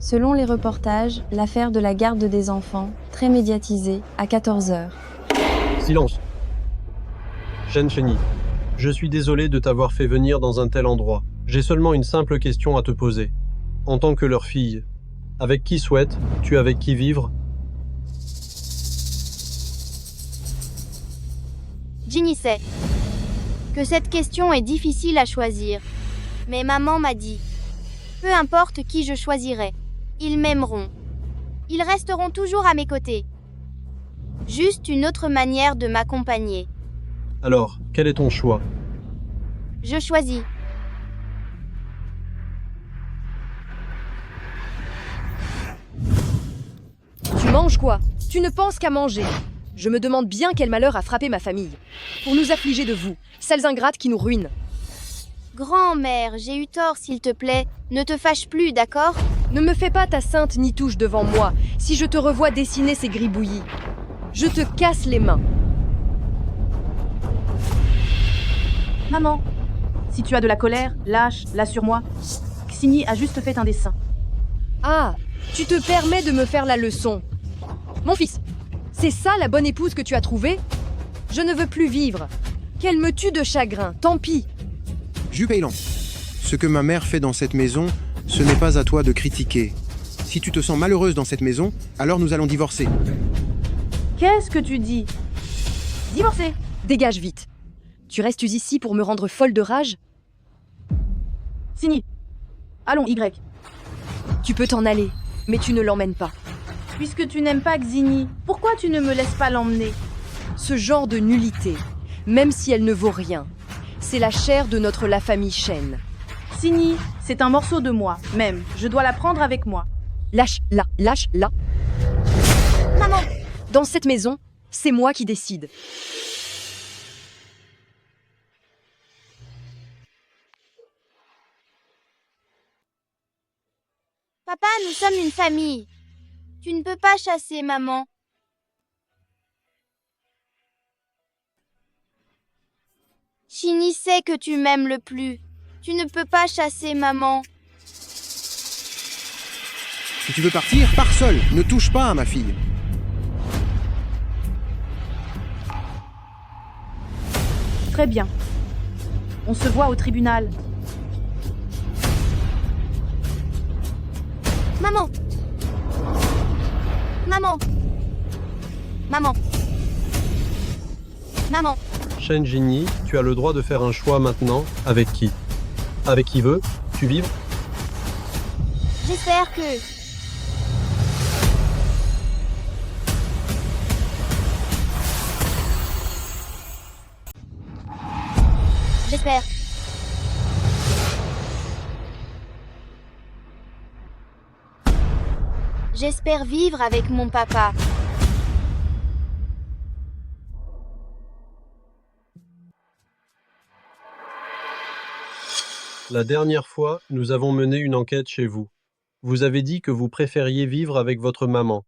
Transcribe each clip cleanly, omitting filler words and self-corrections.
Selon les reportages, l'affaire de la garde des enfants, très médiatisée, à 14 heures. Silence. Shen Chenyi, je suis désolé de t'avoir fait venir dans un tel endroit. J'ai seulement une simple question à te poser. En tant que leur fille, avec qui souhaites-tu avec qui vivre? Ginny sait que cette question est difficile à choisir. Mais maman m'a dit, peu importe qui je choisirai, ils m'aimeront. Ils resteront toujours à mes côtés. Juste une autre manière de m'accompagner. Alors, quel est ton choix? Je choisis. Tu manges quoi? Tu ne penses qu'à manger. Je me demande bien quel malheur a frappé ma famille. Pour nous affliger de vous, sales ingrates qui nous ruinent. Grand-mère, j'ai eu tort s'il te plaît. Ne te fâche plus, d'accord? Ne me fais pas ta sainte nitouche devant moi, si je te revois dessiner ces gribouillis. Je te casse les mains. Maman, si tu as de la colère, lâche-la sur moi. Xini a juste fait un dessin. Ah, tu te permets de me faire la leçon. Mon fils, c'est ça la bonne épouse que tu as trouvée? Je ne veux plus vivre. Qu'elle me tue de chagrin, tant pis. Jupeilan, ce que ma mère fait dans cette maison, ce n'est pas à toi de critiquer. Si tu te sens malheureuse dans cette maison, alors nous allons divorcer. Qu'est-ce que tu dis? Divorcer. Dégage vite. Tu restes ici pour me rendre folle de rage? Xini. Allons, Y. Tu peux t'en aller, mais tu ne l'emmènes pas. Puisque tu n'aimes pas Xini, pourquoi tu ne me laisses pas l'emmener? Ce genre de nullité, même si elle ne vaut rien, c'est la chair de notre la famille Shen. Xini, c'est un morceau de moi, même. Je dois la prendre avec moi. Lâche-la, lâche-la. Maman! Dans cette maison, c'est moi qui décide. Papa, nous sommes une famille. Tu ne peux pas chasser maman. Ginny sait que tu m'aimes le plus. Tu ne peux pas chasser maman. Si tu veux partir, pars seul. Ne touche pas à ma fille. Très bien. On se voit au tribunal. Maman! Maman! Maman! Maman! Shen Chenyi, tu as le droit de faire un choix maintenant. Avec qui? Avec qui veux-tu vivre? J'espère que... J'espère. J'espère vivre avec mon papa. La dernière fois, nous avons mené une enquête chez vous. Vous avez dit que vous préfériez vivre avec votre maman.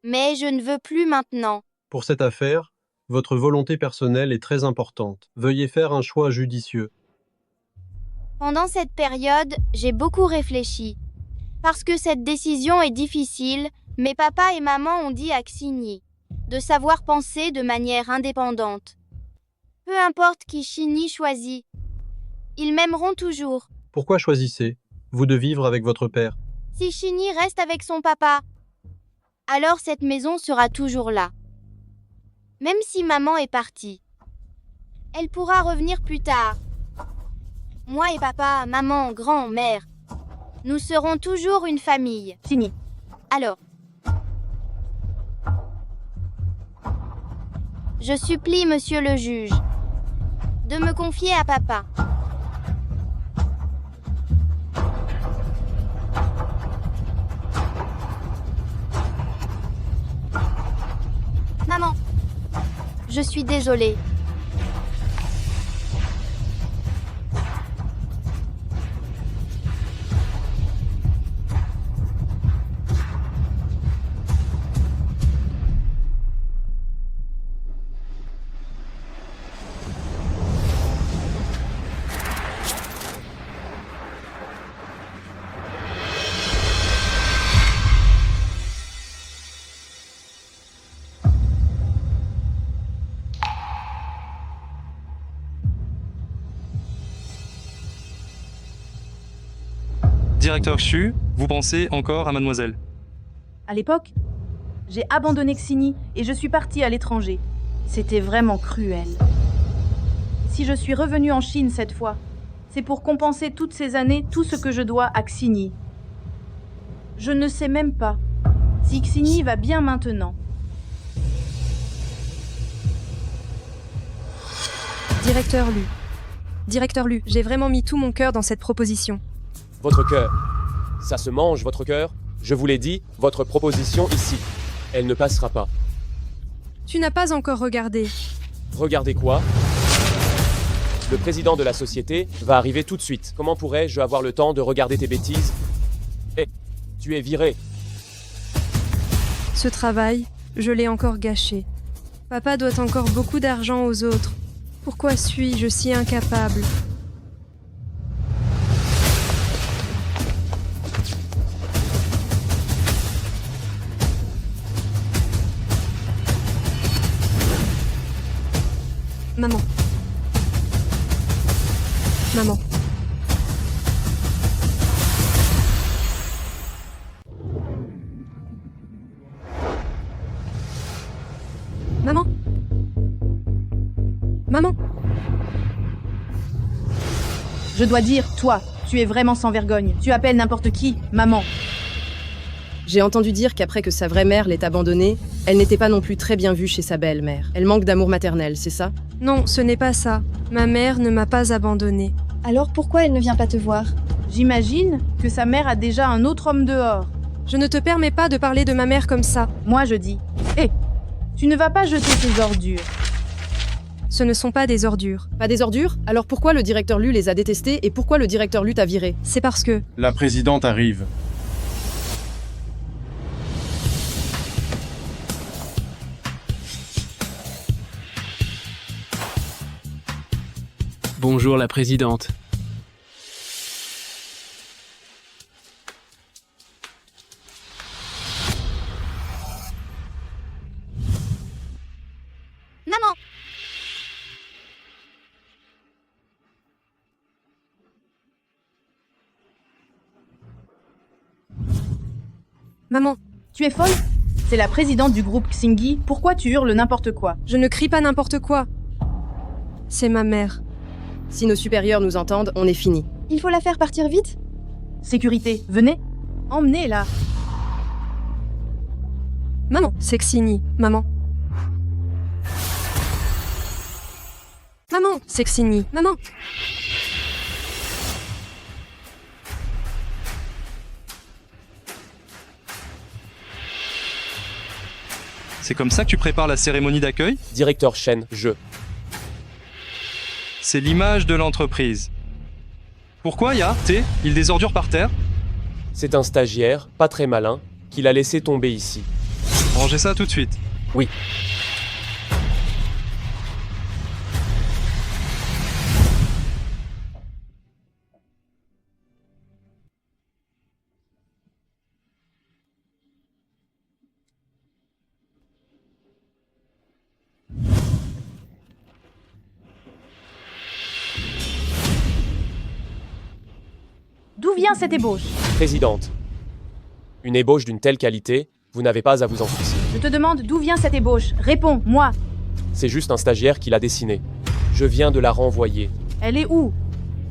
Mais je ne veux plus maintenant. Pour cette affaire, votre volonté personnelle est très importante. Veuillez faire un choix judicieux. Pendant cette période, j'ai beaucoup réfléchi. Parce que cette décision est difficile, mais papa et maman ont dit à Xini de savoir penser de manière indépendante. Peu importe qui Xini choisit, ils m'aimeront toujours. Pourquoi choisissez-vous de vivre avec votre père? Si Xini reste avec son papa, alors cette maison sera toujours là. Même si maman est partie, elle pourra revenir plus tard. Moi et papa, maman, grand-mère, nous serons toujours une famille. Xini. Alors, je supplie monsieur le juge de me confier à papa. Maman, je suis désolée. Directeur Xu, vous pensez encore à mademoiselle? À l'époque, j'ai abandonné Xini et je suis partie à l'étranger. C'était vraiment cruel. Si je suis revenue en Chine cette fois, c'est pour compenser toutes ces années tout ce que je dois à Xini. Je ne sais même pas si Xini va bien maintenant. Directeur Lu. Directeur Lu, j'ai vraiment mis tout mon cœur dans cette proposition. Votre cœur. Ça se mange, votre cœur. Je vous l'ai dit, votre proposition ici. Elle ne passera pas. Tu n'as pas encore regardé. Regardez quoi? Le président de la société va arriver tout de suite. Comment pourrais-je avoir le temps de regarder tes bêtises? Hé, tu es viré. Ce travail, je l'ai encore gâché. Papa doit encore beaucoup d'argent aux autres. Pourquoi suis-je si incapable? Maman. Maman. Maman. Maman. Je dois dire, toi, tu es vraiment sans vergogne. Tu appelles n'importe qui maman. J'ai entendu dire qu'après que sa vraie mère l'ait abandonnée, elle n'était pas non plus très bien vue chez sa belle-mère. Elle manque d'amour maternel, c'est ça? Non, ce n'est pas ça. Ma mère ne m'a pas abandonnée. Alors pourquoi elle ne vient pas te voir? J'imagine que sa mère a déjà un autre homme dehors. Je ne te permets pas de parler de ma mère comme ça. Moi, je dis, hé, tu ne vas pas jeter tes ordures. Ce ne sont pas des ordures. Pas des ordures? Alors pourquoi le directeur Lu les a détestés et pourquoi le directeur Lu t'a viré? C'est parce que... La présidente arrive. Bonjour la présidente. Maman, Maman, Tu es folle? C'est la présidente du groupe Xingyi, pourquoi tu hurles n'importe quoi? je ne crie pas n'importe quoi. C'est ma mère. Si nos supérieurs nous entendent, on est fini. Il faut la faire partir vite? Sécurité, venez, emmenez-la. Maman, c'est Xini. Maman. Maman, c'est Xini. Maman. C'est comme ça que tu prépares la cérémonie d'accueil? Directeur Shen, C'est l'image de l'entreprise. Pourquoi y a, il des ordures par terre? c'est un stagiaire, pas très malin, qui l'a laissé tomber ici. Rangez ça tout de suite. Oui. D'où vient cette ébauche? Présidente. Une ébauche d'une telle qualité, vous n'avez pas à vous en soucier. Je te demande d'où vient cette ébauche. Réponds, moi. C'est juste un stagiaire qui l'a dessinée. Je viens de la renvoyer. Elle est où?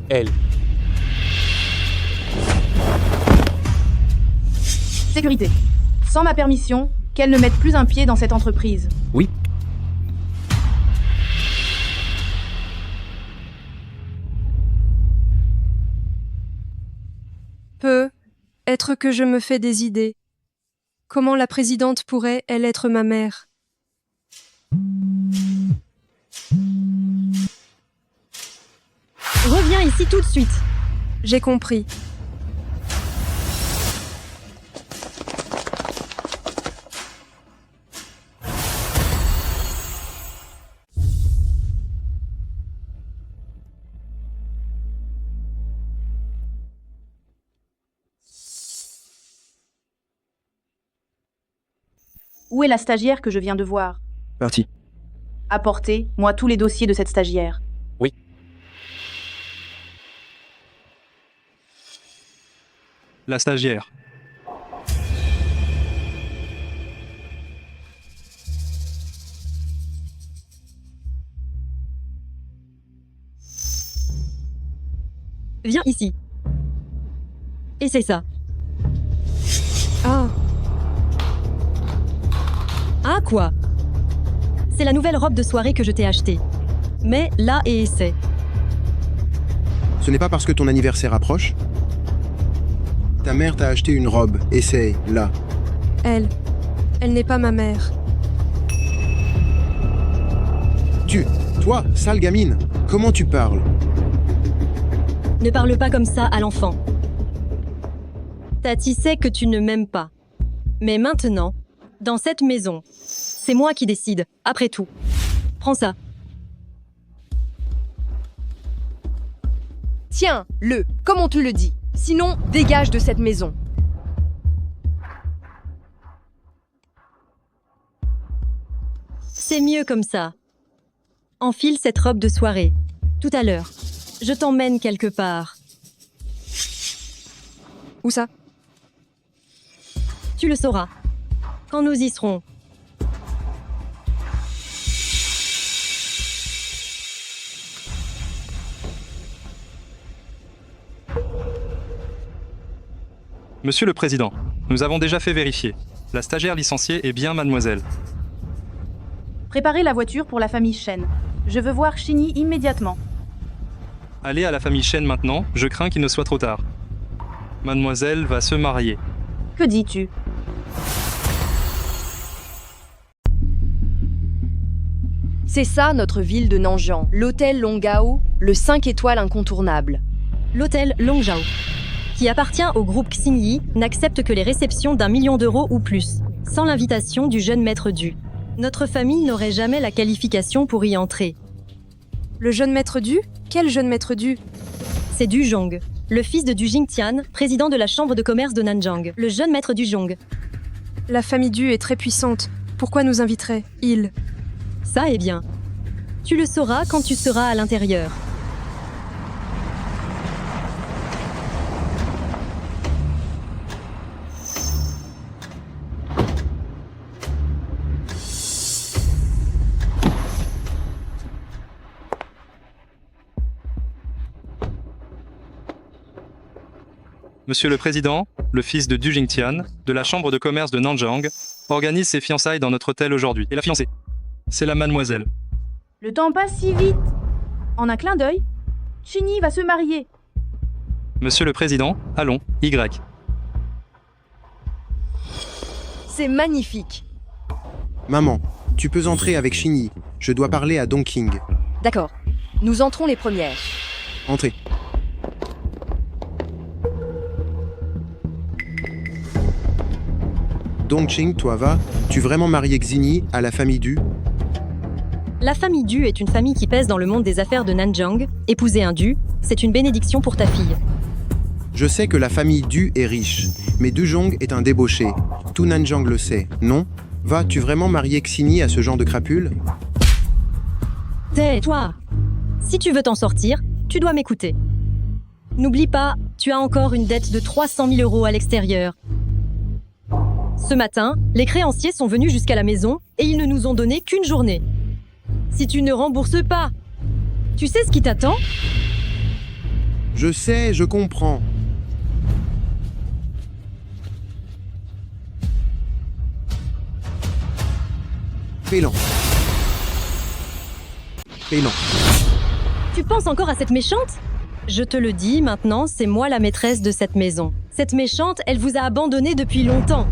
Elle. Sécurité. Sans ma permission, qu'elle ne mette plus un pied dans cette entreprise. Oui. Peut-être que je me fais des idées. Comment la présidente pourrait, elle, être ma mère? Reviens ici tout de suite. J'ai compris. Où est la stagiaire que je viens de voir? Parti. Apportez, moi, tous les dossiers de cette stagiaire. Oui. La stagiaire. Viens ici. Et c'est ça. Ah, Ah quoi? C'est la nouvelle robe de soirée que je t'ai achetée. Mais là et essaie. Ce n'est pas parce que ton anniversaire approche. Ta mère t'a acheté une robe. Essaye, là. elle n'est pas ma mère. Toi, sale gamine, comment tu parles? Ne parle pas comme ça à l'enfant. Tati sait que tu ne m'aimes pas. Mais maintenant, dans cette maison, c'est moi qui décide, après tout. Prends ça. Tiens-le, comme on te le dit. Sinon, dégage de cette maison. C'est mieux comme ça. Enfile cette robe de soirée. Tout à l'heure. Je t'emmène quelque part. Où ça? Tu le sauras. Quand nous y serons. Monsieur le Président, nous avons déjà fait vérifier. La stagiaire licenciée est bien mademoiselle. Préparez la voiture pour la famille Shen. Je veux voir Shinny immédiatement. Allez à la famille Shen maintenant, je crains qu'il ne soit trop tard. Mademoiselle va se marier. Que dis-tu? C'est ça notre ville de Nanjiang, l'hôtel Longao, le 5 étoiles incontournable. L'hôtel Longzhao, qui appartient au groupe Xingyi, n'accepte que les réceptions d'1 million d'euros ou plus, sans l'invitation du jeune maître Du. Notre famille n'aurait jamais la qualification pour y entrer. Le jeune maître Du? Quel jeune maître Du? C'est Du Zhong, le fils de Du Jingtian, président de la chambre de commerce de Nanjang, le jeune maître Du Zhong. La famille Du est très puissante. Pourquoi nous inviterait-il? Ça est bien. Tu le sauras quand tu seras à l'intérieur. Monsieur le Président, le fils de Du Jingtian, de la chambre de commerce de Nanjang, organise ses fiançailles dans notre hôtel aujourd'hui. Et la fiancée, c'est la mademoiselle. Le temps passe si vite. En un clin d'œil, Shinny va se marier. Monsieur le Président, allons, Y. C'est magnifique. Maman, tu peux entrer avec Shinny. Je dois parler à Dongqing. D'accord. Nous entrons les premières. Entrez. Dongqing, toi va, tu vraiment marié Xini à la famille Du? La famille Du est une famille qui pèse dans le monde des affaires de Nanjang. Épouser un Du, c'est une bénédiction pour ta fille. Je sais que la famille Du est riche, mais Du Zhong est un débauché. Tout Nanjang le sait, non? Vas-tu vraiment marier Xini à ce genre de crapule? Tais-toi! Si tu veux t'en sortir, tu dois m'écouter. N'oublie pas, tu as encore une dette de 300 000 euros à l'extérieur. Ce matin, les créanciers sont venus jusqu'à la maison et ils ne nous ont donné qu'une journée. Si tu ne rembourses pas, tu sais ce qui t'attend? Je sais, je comprends. Pélan. Pélan. Tu penses encore à cette méchante? Je te le dis, maintenant, c'est moi la maîtresse de cette maison. Cette méchante, elle vous a abandonné depuis longtemps.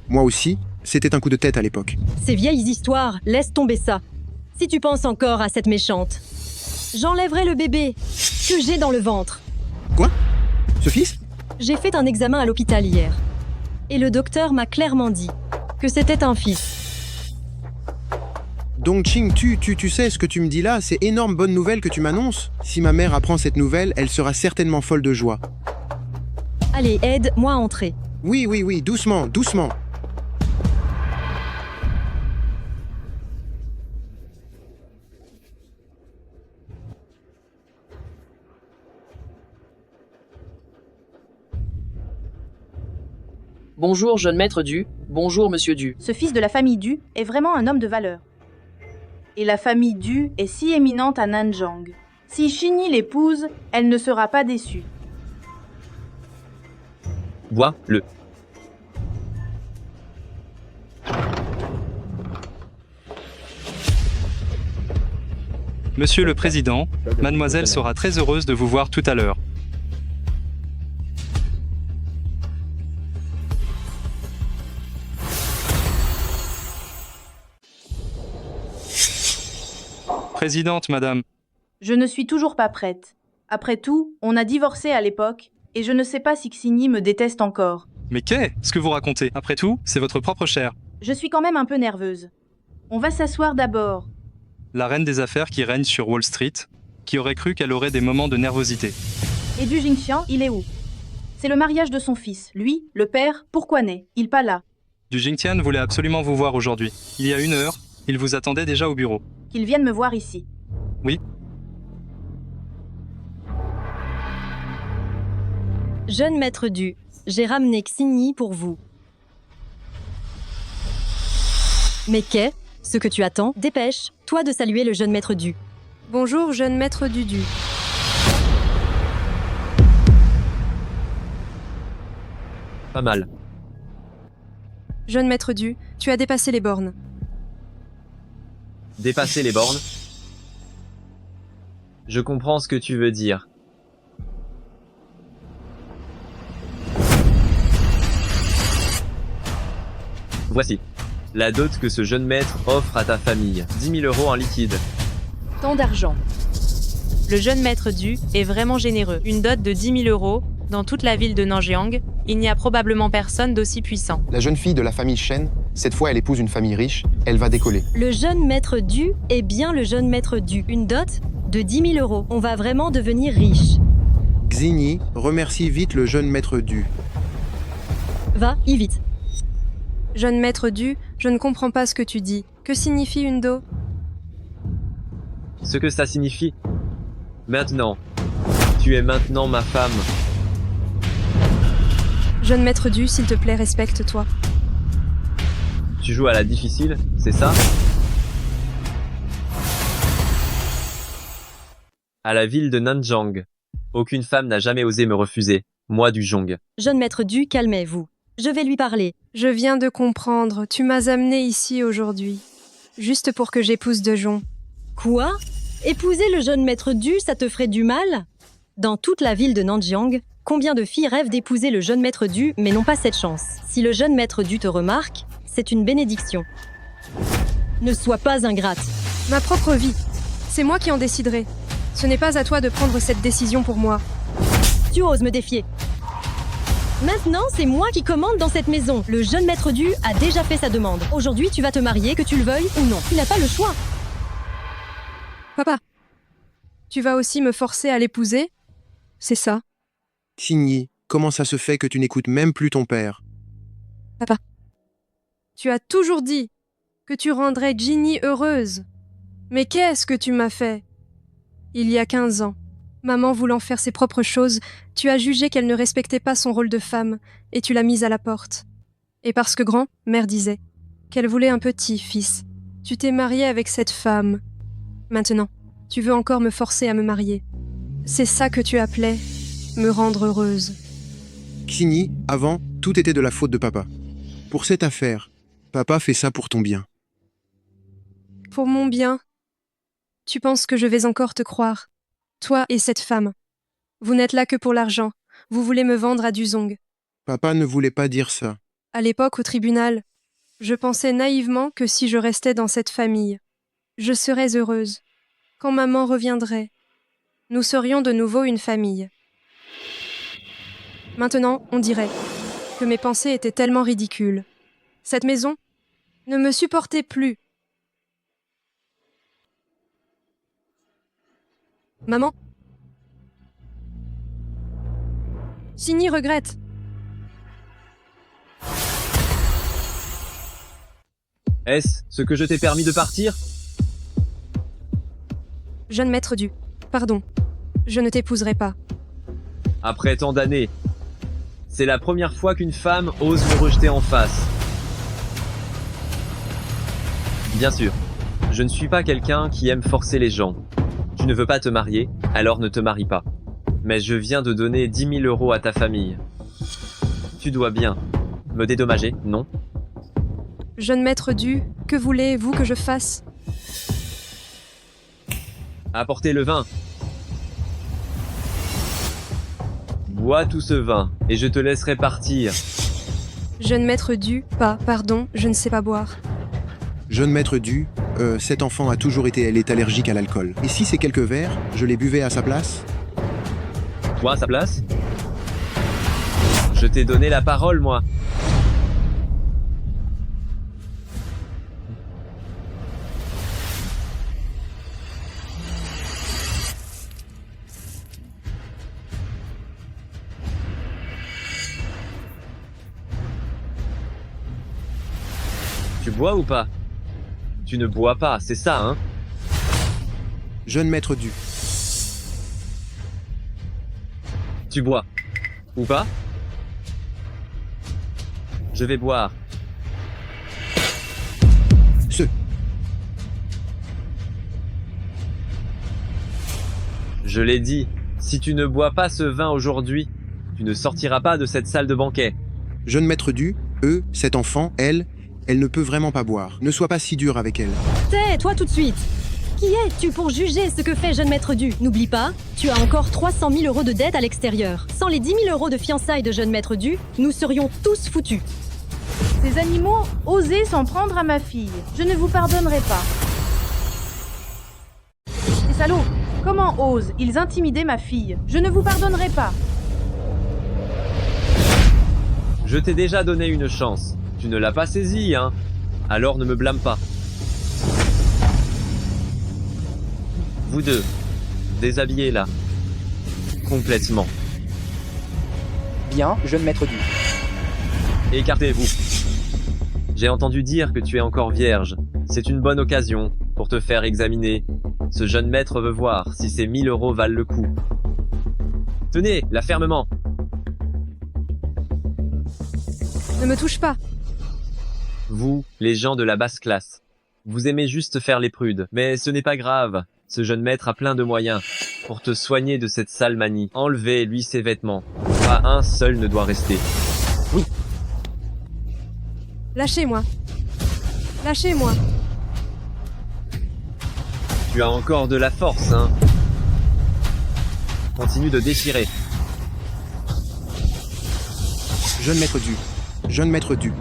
Moi aussi, c'était un coup de tête à l'époque. Ces vieilles histoires, laisse tomber ça. Si tu penses encore à cette méchante, j'enlèverai le bébé que j'ai dans le ventre. Quoi? Ce fils? J'ai fait un examen à l'hôpital hier. Et le docteur m'a clairement dit que c'était un fils. Dongqing, tu sais ce que tu me dis là? C'est énorme bonne nouvelle que tu m'annonces. Si ma mère apprend cette nouvelle, elle sera certainement folle de joie. Allez, aide-moi à entrer. Oui, doucement, doucement. Bonjour, jeune maître Du. Bonjour, monsieur Du. Ce fils de la famille Du est vraiment un homme de valeur. Et la famille Du est si éminente à Nanjang. Si Shinyi l'épouse, elle ne sera pas déçue. Bois-le. Monsieur le Président, mademoiselle sera très heureuse de vous voir tout à l'heure. Présidente, madame. Je ne suis toujours pas prête. Après tout, on a divorcé à l'époque, et je ne sais pas si Xinyi me déteste encore. Mais qu'est-ce que vous racontez? Après tout, c'est votre propre chair. Je suis quand même un peu nerveuse. On va s'asseoir d'abord. La reine des affaires qui règne sur Wall Street, qui aurait cru qu'elle aurait des moments de nervosité. Et du Jingxian, il est où? C'est le mariage de son fils. Lui, le père, pourquoi n'est il pas là? Du Jingtian voulait absolument vous voir aujourd'hui. Il y a 1 heure, il vous attendait déjà au bureau. Qu'il vienne me voir ici. Oui. Jeune maître Du, j'ai ramené Xinyi pour vous. Mais qu'est ce que tu attends? Dépêche, toi de saluer le jeune maître Du. Bonjour, jeune maître Du. Pas mal. Jeune maître Du, tu as dépassé les bornes. Dépasser les bornes. Je comprends ce que tu veux dire. Voici. La dot que ce jeune maître offre à ta famille. 10 000 € en liquide. Tant d'argent. Le jeune maître Du est vraiment généreux. Une dot de 10 000 €. Dans toute la ville de Nanjiang, il n'y a probablement personne d'aussi puissant. La jeune fille de la famille Shen, cette fois elle épouse une famille riche, elle va décoller. Le jeune maître Du est bien le jeune maître Du. Une dot de 10 000 €. On va vraiment devenir riche. Xinyi remercie vite le jeune maître Du. Va, y vite. Jeune maître Du, je ne comprends pas ce que tu dis. Que signifie une do? Ce que ça signifie. Maintenant. Tu es maintenant ma femme. Jeune maître Du, s'il te plaît, respecte-toi. Tu joues à la difficile, c'est ça? À la ville de Nanjang. Aucune femme n'a jamais osé me refuser, moi du Zhong. Jeune maître Du, calmez-vous. Je vais lui parler. Je viens de comprendre, tu m'as amené ici aujourd'hui. Juste pour que j'épouse De Jong. Quoi? Épouser le jeune maître Du, ça te ferait du mal? Dans toute la ville de Nanjiang, combien de filles rêvent d'épouser le jeune maître Du, mais n'ont pas cette chance? Si le jeune maître Du te remarque, c'est une bénédiction. Ne sois pas ingrate. Ma propre vie. C'est moi qui en déciderai. Ce n'est pas à toi de prendre cette décision pour moi. Tu oses me défier. Maintenant, c'est moi qui commande dans cette maison. Le jeune maître Du a déjà fait sa demande. Aujourd'hui, tu vas te marier, que tu le veuilles ou non. Tu n'as pas le choix. Papa, tu vas aussi me forcer à l'épouser? C'est ça? Xinyi, comment ça se fait que tu n'écoutes même plus ton père? Papa, tu as toujours dit que tu rendrais Ginny heureuse. Mais qu'est-ce que tu m'as fait? Il y a 15 ans, maman voulant faire ses propres choses, tu as jugé qu'elle ne respectait pas son rôle de femme, et tu l'as mise à la porte. Et parce que grand, mère disait qu'elle voulait un petit fils, tu t'es marié avec cette femme. Maintenant, tu veux encore me forcer à me marier. C'est ça que tu appelais me rendre heureuse. Xinyi, avant, tout était de la faute de papa. Pour cette affaire, papa fait ça pour ton bien. Pour mon bien? Tu penses que je vais encore te croire? Toi et cette femme. Vous n'êtes là que pour l'argent. Vous voulez me vendre à Du Zhong. Papa ne voulait pas dire ça. À l'époque, au tribunal, je pensais naïvement que si je restais dans cette famille, je serais heureuse. Quand maman reviendrait, nous serions de nouveau une famille. Maintenant, on dirait que mes pensées étaient tellement ridicules. Cette maison ne me supportait plus. Maman? Xinyi regrette. Est-ce ce que je t'ai permis de partir? Jeune maître Du, pardon, je ne t'épouserai pas. Après tant d'années, C'est la première fois qu'une femme ose me rejeter en face. Bien sûr, je ne suis pas quelqu'un qui aime forcer les gens. Tu ne veux pas te marier, alors ne te marie pas. Mais je viens de donner 10 000 € à ta famille. Tu dois bien me dédommager, non? Jeune maître du, que voulez-vous que je fasse? Apportez le vin. Bois tout ce vin, et je te laisserai partir. Jeune maître du, pardon, je ne sais pas boire. Jeune maître du, cet enfant a toujours été, elle est allergique à l'alcool. Et si ces quelques verres, je les buvais à sa place? Toi à sa place? Je t'ai donné la parole, moi. Tu bois ou pas? Tu ne bois pas, c'est ça, hein? Jeune maître du. Tu bois. Ou pas? Je vais boire. Je l'ai dit, si tu ne bois pas ce vin aujourd'hui, tu ne sortiras pas de cette salle de banquet. Jeune maître du, cet enfant, elle ne peut vraiment pas boire. Ne sois pas si dur avec elle. Tais-toi tout de suite. Qui es-tu pour juger ce que fait jeune maître du? N'oublie pas, tu as encore 300 000 € de dette à l'extérieur. Sans les 10 000 € de fiançailles de jeune maître du, nous serions tous foutus. Ces animaux osaient s'en prendre à ma fille. Je ne vous pardonnerai pas. Ces salauds, comment osent ils intimider ma fille? Je ne vous pardonnerai pas. Je t'ai déjà donné une chance. Tu ne l'as pas saisie, hein? Alors ne me blâme pas. Vous deux, déshabillez là. Complètement. Bien, jeune maître du. Écartez-vous. J'ai entendu dire que tu es encore vierge. C'est une bonne occasion pour te faire examiner. Ce jeune maître veut voir si ces 1000 € valent le coup. Tenez, là fermement. Ne me touche pas. Vous, les gens de la basse classe, vous aimez juste faire les prudes. Mais ce n'est pas grave. Ce jeune maître a plein de moyens pour te soigner de cette sale manie. Enlevez-lui ses vêtements. Pas un seul ne doit rester. Oui. Lâchez-moi. Lâchez-moi. Tu as encore de la force, hein? Continue de déchirer. Jeune maître du. Jeune maître du.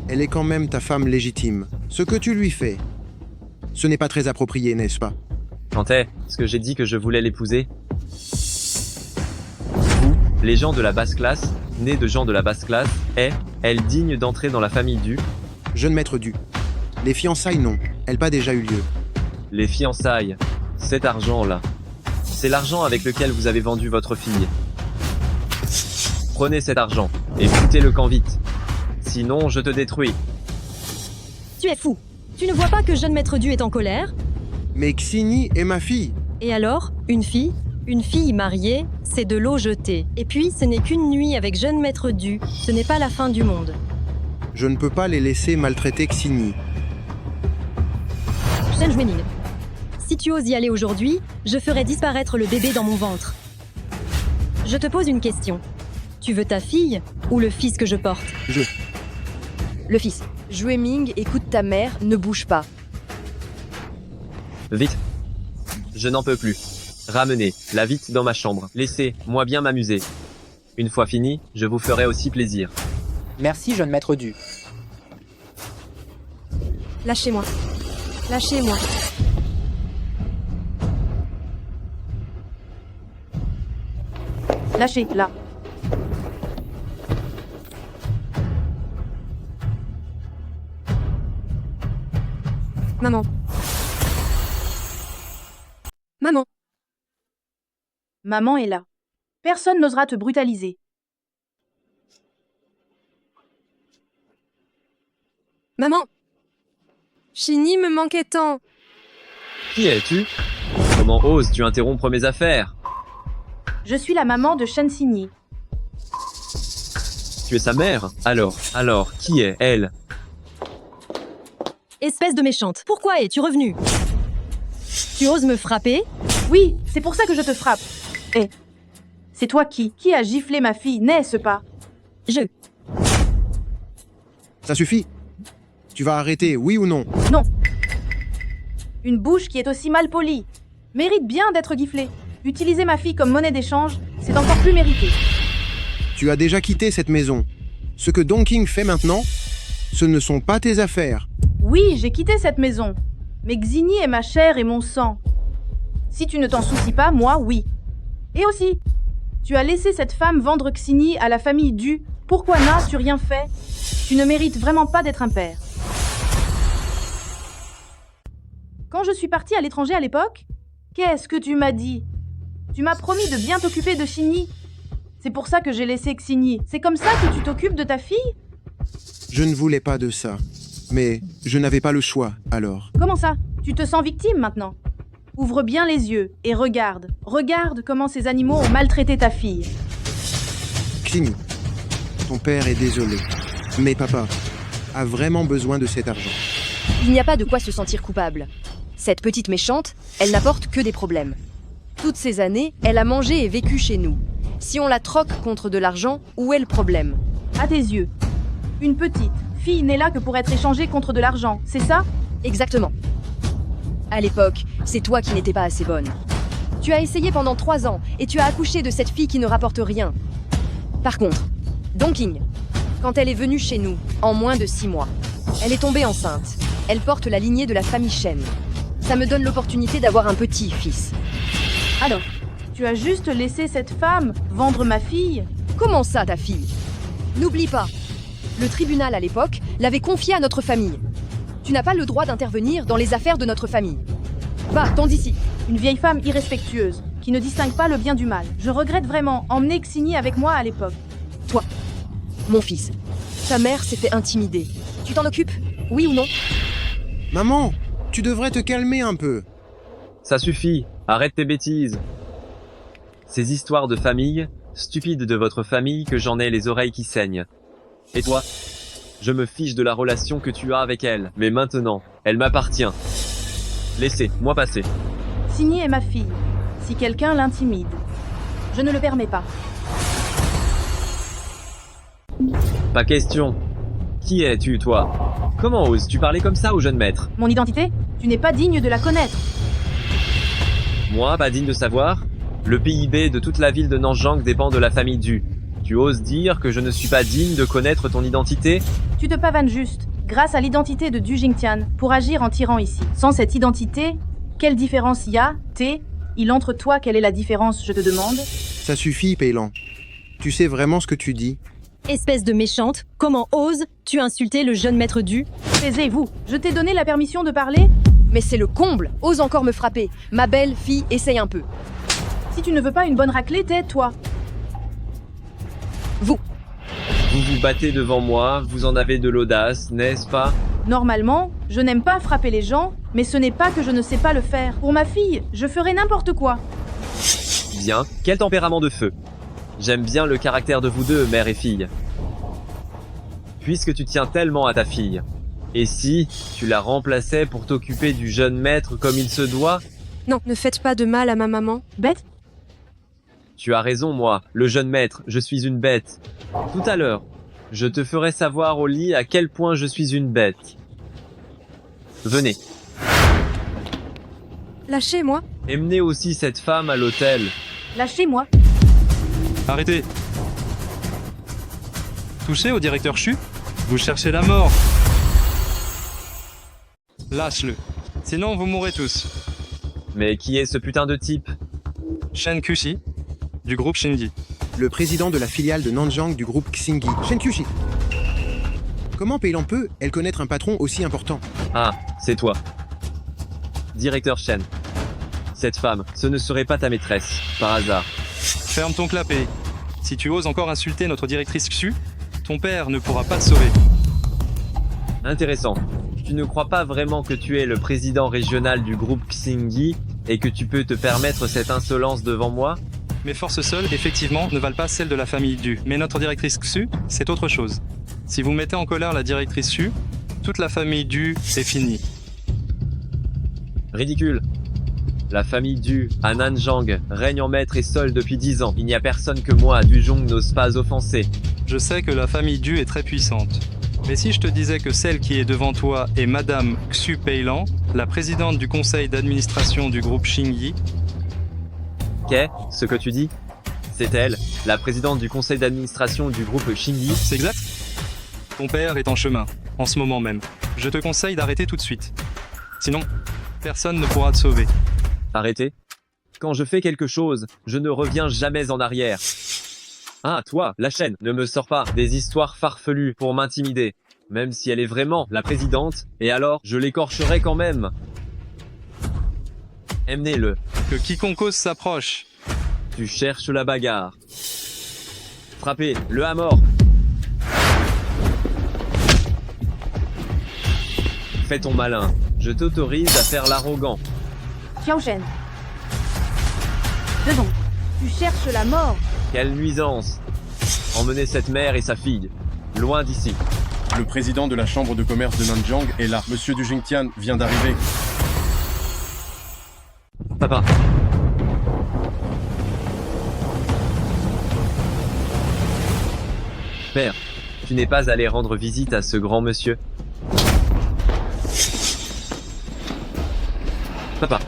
Elle est quand même ta femme légitime. Ce que tu lui fais, ce n'est pas très approprié, n'est-ce pas? Quand est-ce que j'ai dit que je voulais l'épouser? Vous, les gens de la basse classe, nés de gens de la basse classe, est-elle digne d'entrer dans la famille du? Jeune maître du. Les fiançailles, non. Elles pas déjà eu lieu. Les fiançailles, cet argent-là, c'est l'argent avec lequel vous avez vendu votre fille. Prenez cet argent et foutez le camp vite. Sinon, je te détruis. Tu es fou. Tu ne vois pas que jeune maître du est en colère? Mais Xini est ma fille. Et alors, une fille? Une fille mariée, c'est de l'eau jetée. Et puis, ce n'est qu'une nuit avec jeune maître du. Ce n'est pas la fin du monde. Je ne peux pas les laisser maltraiter Xini. Shen Juening, si tu oses y aller aujourd'hui, je ferai disparaître le bébé dans mon ventre. Je te pose une question. Tu veux ta fille ou le fils que je porte? Le fils. Jueming, écoute ta mère, ne bouge pas. Vite. Je n'en peux plus. Ramenez-la vite dans ma chambre. Laissez-moi bien m'amuser. Une fois fini, je vous ferai aussi plaisir. Merci, jeune maître du. Lâchez-moi. Lâchez-moi. Lâchez, là. Maman. Maman. Maman est là. Personne n'osera te brutaliser. Maman. Chini me manquait tant. Qui es-tu? Comment oses-tu interrompre mes affaires? Je suis la maman de Shen Xini. Tu es sa mère? Alors, qui est elle? Espèce de méchante, pourquoi es-tu revenue? Tu oses me frapper? Oui, c'est pour ça que je te frappe. Eh, c'est toi qui a giflé ma fille, n'est-ce pas? Ça suffit. Tu vas arrêter, oui ou non? Non. Une bouche qui est aussi mal polie mérite bien d'être giflée. Utiliser ma fille comme monnaie d'échange, c'est encore plus mérité. Tu as déjà quitté cette maison. Ce que Don King fait maintenant, ce ne sont pas tes affaires. Oui, j'ai quitté cette maison. Mais Xini est ma chair et mon sang. Si tu ne t'en soucies pas, moi, oui. Et aussi, tu as laissé cette femme vendre Xini à la famille Du. Pourquoi n'as-tu rien fait? Tu ne mérites vraiment pas d'être un père. Quand je suis partie à l'étranger à l'époque, qu'est-ce que tu m'as dit? Tu m'as promis de bien t'occuper de Xini. C'est pour ça que j'ai laissé Xini. C'est comme ça que tu t'occupes de ta fille? Je ne voulais pas de ça. Mais je n'avais pas le choix, alors. Comment ça? Tu te sens victime maintenant? Ouvre bien les yeux et regarde. Regarde comment ces animaux ont maltraité ta fille. Xini, ton père est désolé. Mais papa a vraiment besoin de cet argent. Il n'y a pas de quoi se sentir coupable. Cette petite méchante, elle n'apporte que des problèmes. Toutes ces années, elle a mangé et vécu chez nous. Si on la troque contre de l'argent, où est le problème? À tes yeux, une petite fille n'est là que pour être échangée contre de l'argent, c'est ça? Exactement. À l'époque, c'est toi qui n'étais pas assez bonne. Tu as essayé pendant 3 ans et tu as accouché de cette fille qui ne rapporte rien. Par contre, Don King, quand elle est venue chez nous, en moins de 6 mois, elle est tombée enceinte. Elle porte la lignée de la famille Shen. Ça me donne l'opportunité d'avoir un petit-fils. Alors, tu as juste laissé cette femme vendre ma fille? Comment ça, ta fille? N'oublie pas, le tribunal à l'époque l'avait confiée à notre famille. Tu n'as pas le droit d'intervenir dans les affaires de notre famille. Va, t'en d'ici. Une vieille femme irrespectueuse, qui ne distingue pas le bien du mal. Je regrette vraiment emmener Xini avec moi à l'époque. Toi, mon fils, ta mère s'est fait intimider. Tu t'en occupes, oui ou non? Maman, tu devrais te calmer un peu. Ça suffit, arrête tes bêtises. Ces histoires de famille, stupides de votre famille que j'en ai les oreilles qui saignent. Et toi? Je me fiche de la relation que tu as avec elle, mais maintenant, elle m'appartient. Laissez-moi passer. Xini est ma fille. Si quelqu'un l'intimide, je ne le permets pas. Pas question. Qui es-tu, toi? Comment oses-tu parler comme ça au jeune maître? Mon identité? Tu n'es pas digne de la connaître. Moi, pas digne de savoir? Le PIB de toute la ville de Nanjang dépend de la famille Du. Tu oses dire que je ne suis pas digne de connaître ton identité? Tu te pavanes juste, grâce à l'identité de Du Jingtian, pour agir en tyran ici. Sans cette identité, quelle différence y a? Il entre toi, quelle est la différence, je te demande? Ça suffit, Peilan. Tu sais vraiment ce que tu dis? Espèce de méchante, comment oses-tu insulter le jeune maître Du? Taisez-vous, je t'ai donné la permission de parler? Mais c'est le comble, ose encore me frapper. Ma belle fille, essaye un peu. Si tu ne veux pas une bonne raclée, tais-toi. Vous vous battez devant moi, vous en avez de l'audace, n'est-ce pas? Normalement, je n'aime pas frapper les gens, mais ce n'est pas que je ne sais pas le faire. Pour ma fille, je ferai n'importe quoi. Bien, quel tempérament de feu. J'aime bien le caractère de vous deux, mère et fille. Puisque tu tiens tellement à ta fille, et si tu la remplaçais pour t'occuper du jeune maître comme il se doit? Non, ne faites pas de mal à ma maman. Bête? Tu as raison, moi, le jeune maître, je suis une bête. Tout à l'heure, je te ferai savoir au lit à quel point je suis une bête. Venez. Lâchez-moi. Emmenez aussi cette femme à l'hôtel. Lâchez-moi. Arrêtez. Touché au directeur Chu? Vous cherchez la mort. Lâche-le. Sinon vous mourrez tous. Mais qui est ce putain de type? Shen Kushi, du groupe Shingi. Le président de la filiale de Nanjang du groupe Xingi, Shen Kushi. Comment Peilan peut-elle connaître un patron aussi important? Ah, c'est toi. Directeur Shen. Cette femme, ce ne serait pas ta maîtresse, par hasard. Ferme ton clapet. Si tu oses encore insulter notre directrice Xu, ton père ne pourra pas te sauver. Intéressant. Tu ne crois pas vraiment que tu es le président régional du groupe Xingi et que tu peux te permettre cette insolence devant moi? Mes forces seules, effectivement, ne valent pas celles de la famille Du. Mais notre directrice Xu, c'est autre chose. Si vous mettez en colère la directrice Xu, toute la famille Du est finie. Ridicule. La famille Du, à Nanjang, règne en maître et seule depuis 10 ans. Il n'y a personne que moi, Dujong, n'ose pas offenser. Je sais que la famille Du est très puissante. Mais si je te disais que celle qui est devant toi est Madame Xu Peilan, la présidente du conseil d'administration du groupe Xingyi. Qu'est ce que tu dis? C'est elle, la présidente du conseil d'administration du groupe Xingyi. C'est exact. Ton père est en chemin, en ce moment même. Je te conseille d'arrêter tout de suite. Sinon, personne ne pourra te sauver. Arrêtez. Quand je fais quelque chose, je ne reviens jamais en arrière. Ah, toi, la chaîne, ne me sors pas des histoires farfelues pour m'intimider. Même si elle est vraiment la présidente, et alors, je l'écorcherai quand même. Emmenez-le. Que quiconque ose s'approche. Tu cherches la bagarre. Frappez-le à mort. Fais ton malin. Je t'autorise à faire l'arrogant. Xiao Shen. 2 secondes. Tu cherches la mort. Quelle nuisance. Emmenez cette mère et sa fille. Loin d'ici. Le président de la chambre de commerce de Nanjang est là. Monsieur Du Jingtian vient d'arriver. Papa. Père, tu n'es pas allé rendre visite à ce grand monsieur? Papa,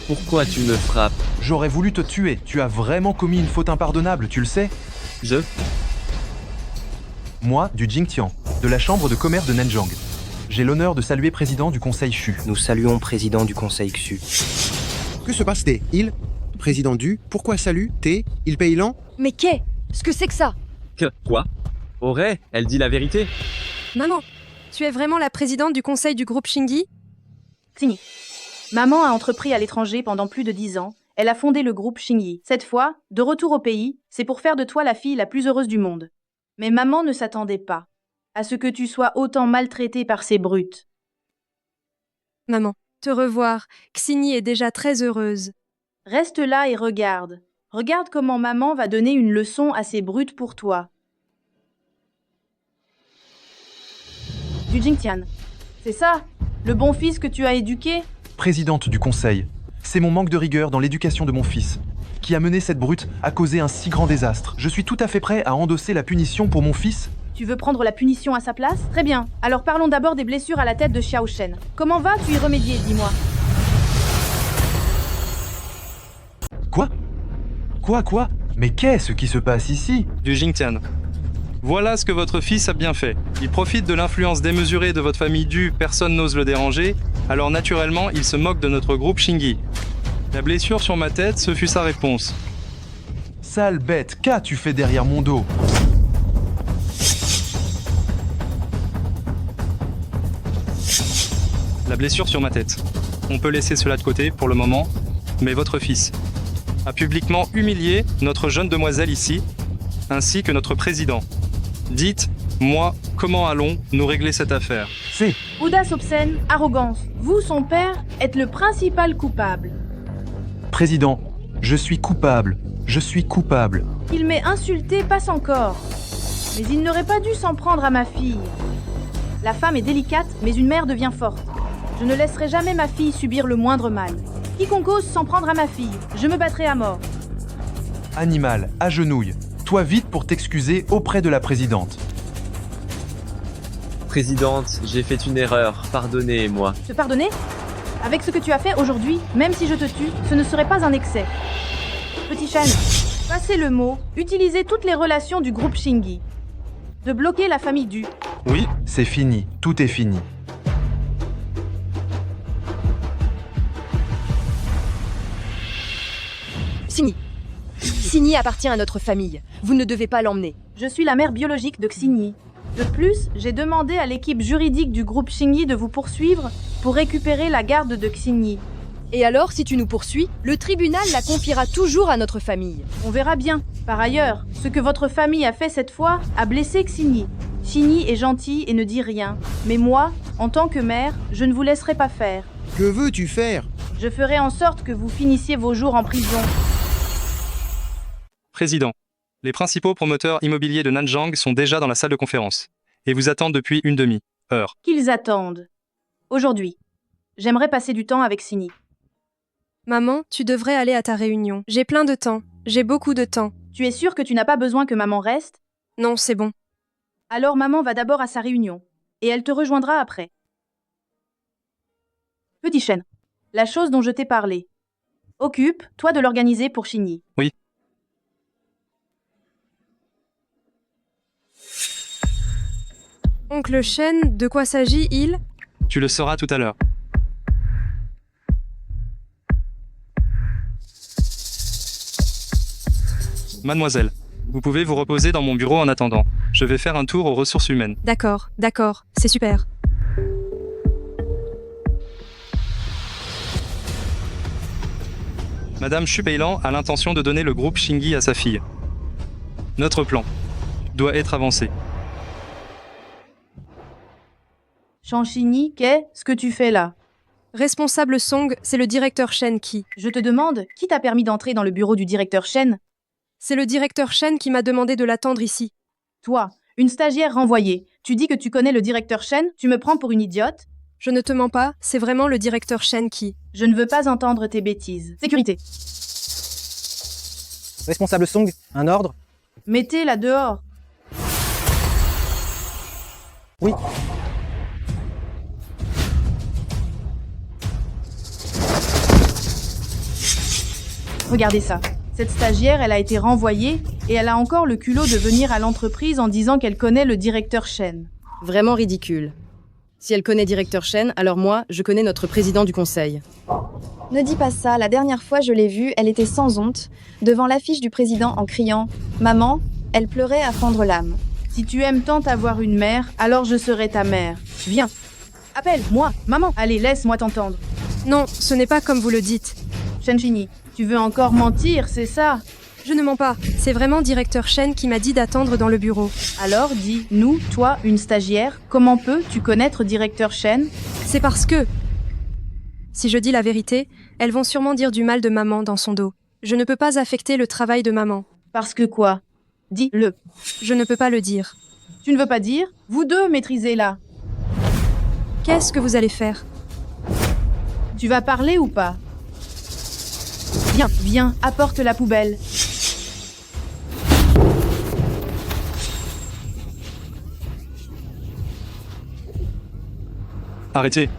pourquoi tu me frappes? J'aurais voulu te tuer. Tu as vraiment commis une faute impardonnable, tu le sais? Moi, du Jingtian, de la chambre de commerce de Nanjang. J'ai l'honneur de saluer président du conseil Xu. Nous saluons président du conseil Xu. Que se passe-t-il? Il Président Du, pourquoi salut? Il Peilan? Mais qu'est-ce que c'est que ça? Quoi? Aurait, elle dit la vérité? Maman, tu es vraiment la présidente du conseil du groupe Xingyi? Xingyi. Maman a entrepris à l'étranger pendant plus de 10 ans. Elle a fondé le groupe Xingyi. Cette fois, de retour au pays, c'est pour faire de toi la fille la plus heureuse du monde. Mais maman ne s'attendait pas à ce que tu sois autant maltraitée par ces brutes. Maman, te revoir. Xingyi est déjà très heureuse. Reste là et regarde. Regarde comment maman va donner une leçon à ces brutes pour toi. Du Jingtian. C'est ça, le bon fils que tu as éduqué? Présidente du conseil, c'est mon manque de rigueur dans l'éducation de mon fils qui a mené cette brute à causer un si grand désastre. Je suis tout à fait prêt à endosser la punition pour mon fils. Tu veux prendre la punition à sa place? Très bien. Alors parlons d'abord des blessures à la tête de Xiao Shen. Comment vas-tu y remédier, dis-moi? Quoi? Mais qu'est-ce qui se passe ici? Du Jingtian. Voilà ce que votre fils a bien fait. Il profite de l'influence démesurée de votre famille Du, personne n'ose le déranger, alors naturellement il se moque de notre groupe Xingyi. La blessure sur ma tête, ce fut sa réponse. Sale bête, qu'as-tu fait derrière mon dos? La blessure sur ma tête. On peut laisser cela de côté pour le moment, mais votre fils a publiquement humilié notre jeune demoiselle ici, ainsi que notre président. Dites-moi, comment allons-nous régler cette affaire? C'est audace obscène, arrogance. Vous, son père, êtes le principal coupable. Président, je suis coupable. Il m'est insulté, passe encore. Mais il n'aurait pas dû s'en prendre à ma fille. La femme est délicate, mais une mère devient forte. Je ne laisserai jamais ma fille subir le moindre mal. Quiconque ose s'en prendre à ma fille, je me battrai à mort. Animal, agenouille. Toi vite pour t'excuser auprès de la présidente. Présidente, j'ai fait une erreur. Pardonnez-moi. Te pardonner? Avec ce que tu as fait aujourd'hui, même si je te tue, ce ne serait pas un excès. Petit Shen, passez le mot, utilisez toutes les relations du groupe Xingyi. De bloquer la famille Du. Oui, c'est fini. Tout est fini. Xingyi appartient à notre famille. Vous ne devez pas l'emmener. Je suis la mère biologique de Xingyi. De plus, j'ai demandé à l'équipe juridique du groupe Xingyi de vous poursuivre pour récupérer la garde de Xingyi. Et alors, si tu nous poursuis, le tribunal la confiera toujours à notre famille. On verra bien. Par ailleurs, ce que votre famille a fait cette fois a blessé Xingyi. Xingyi est gentil et ne dit rien. Mais moi, en tant que mère, je ne vous laisserai pas faire. Que veux-tu faire? Je ferai en sorte que vous finissiez vos jours en prison. Président, les principaux promoteurs immobiliers de Nanjang sont déjà dans la salle de conférence et vous attendent depuis une demi-heure. Qu'ils attendent. Aujourd'hui, j'aimerais passer du temps avec Sini. Maman, tu devrais aller à ta réunion. J'ai plein de temps. J'ai beaucoup de temps. Tu es sûre que tu n'as pas besoin que maman reste? Non, c'est bon. Alors maman va d'abord à sa réunion, et elle te rejoindra après. Petit Shen, la chose dont je t'ai parlé. Occupe-toi de l'organiser pour Shinyi. Oui. Oncle Shen, de quoi s'agit-il? Tu le sauras tout à l'heure. Mademoiselle, vous pouvez vous reposer dans mon bureau en attendant. Je vais faire un tour aux ressources humaines. D'accord, c'est super. Madame Xu Peilan a l'intention de donner le groupe Shingi à sa fille. Notre plan doit être avancé. Shinyi, qu'est-ce que tu fais là? Responsable Song, c'est le directeur Shen qui. Je te demande, qui t'a permis d'entrer dans le bureau du directeur Shen? C'est le directeur Shen qui m'a demandé de l'attendre ici. Toi, une stagiaire renvoyée, tu dis que tu connais le directeur Shen? Tu me prends pour une idiote? Je ne te mens pas, c'est vraiment le directeur Shen qui. Je ne veux pas entendre tes bêtises. Sécurité. Responsable Song, un ordre? Mettez-la dehors. Oui. Regardez ça. Cette stagiaire, elle a été renvoyée et elle a encore le culot de venir à l'entreprise en disant qu'elle connaît le directeur Shen. Vraiment ridicule. Si elle connaît directeur Shen, alors moi, je connais notre président du conseil. Ne dis pas ça, la dernière fois je l'ai vue, elle était sans honte, devant l'affiche du président en criant « Maman », elle pleurait à fendre l'âme. Si tu aimes tant avoir une mère, alors je serai ta mère. Viens. Appelle, moi, maman. Allez, laisse-moi t'entendre. Non, ce n'est pas comme vous le dites. Shenshini, tu veux encore mentir, c'est ça? Je ne mens pas. C'est vraiment directeur Shen qui m'a dit d'attendre dans le bureau. Alors dis, nous, toi, une stagiaire, comment peux-tu connaître directeur Shen? C'est parce que... Si je dis la vérité, elles vont sûrement dire du mal de maman dans son dos. Je ne peux pas affecter le travail de maman. Parce que quoi? Dis-le. Je ne peux pas le dire. Tu ne veux pas dire? Vous deux maîtrisez-la. Qu'est-ce que vous allez faire? Tu vas parler ou pas? Viens, viens, apporte la poubelle. Arrêtez.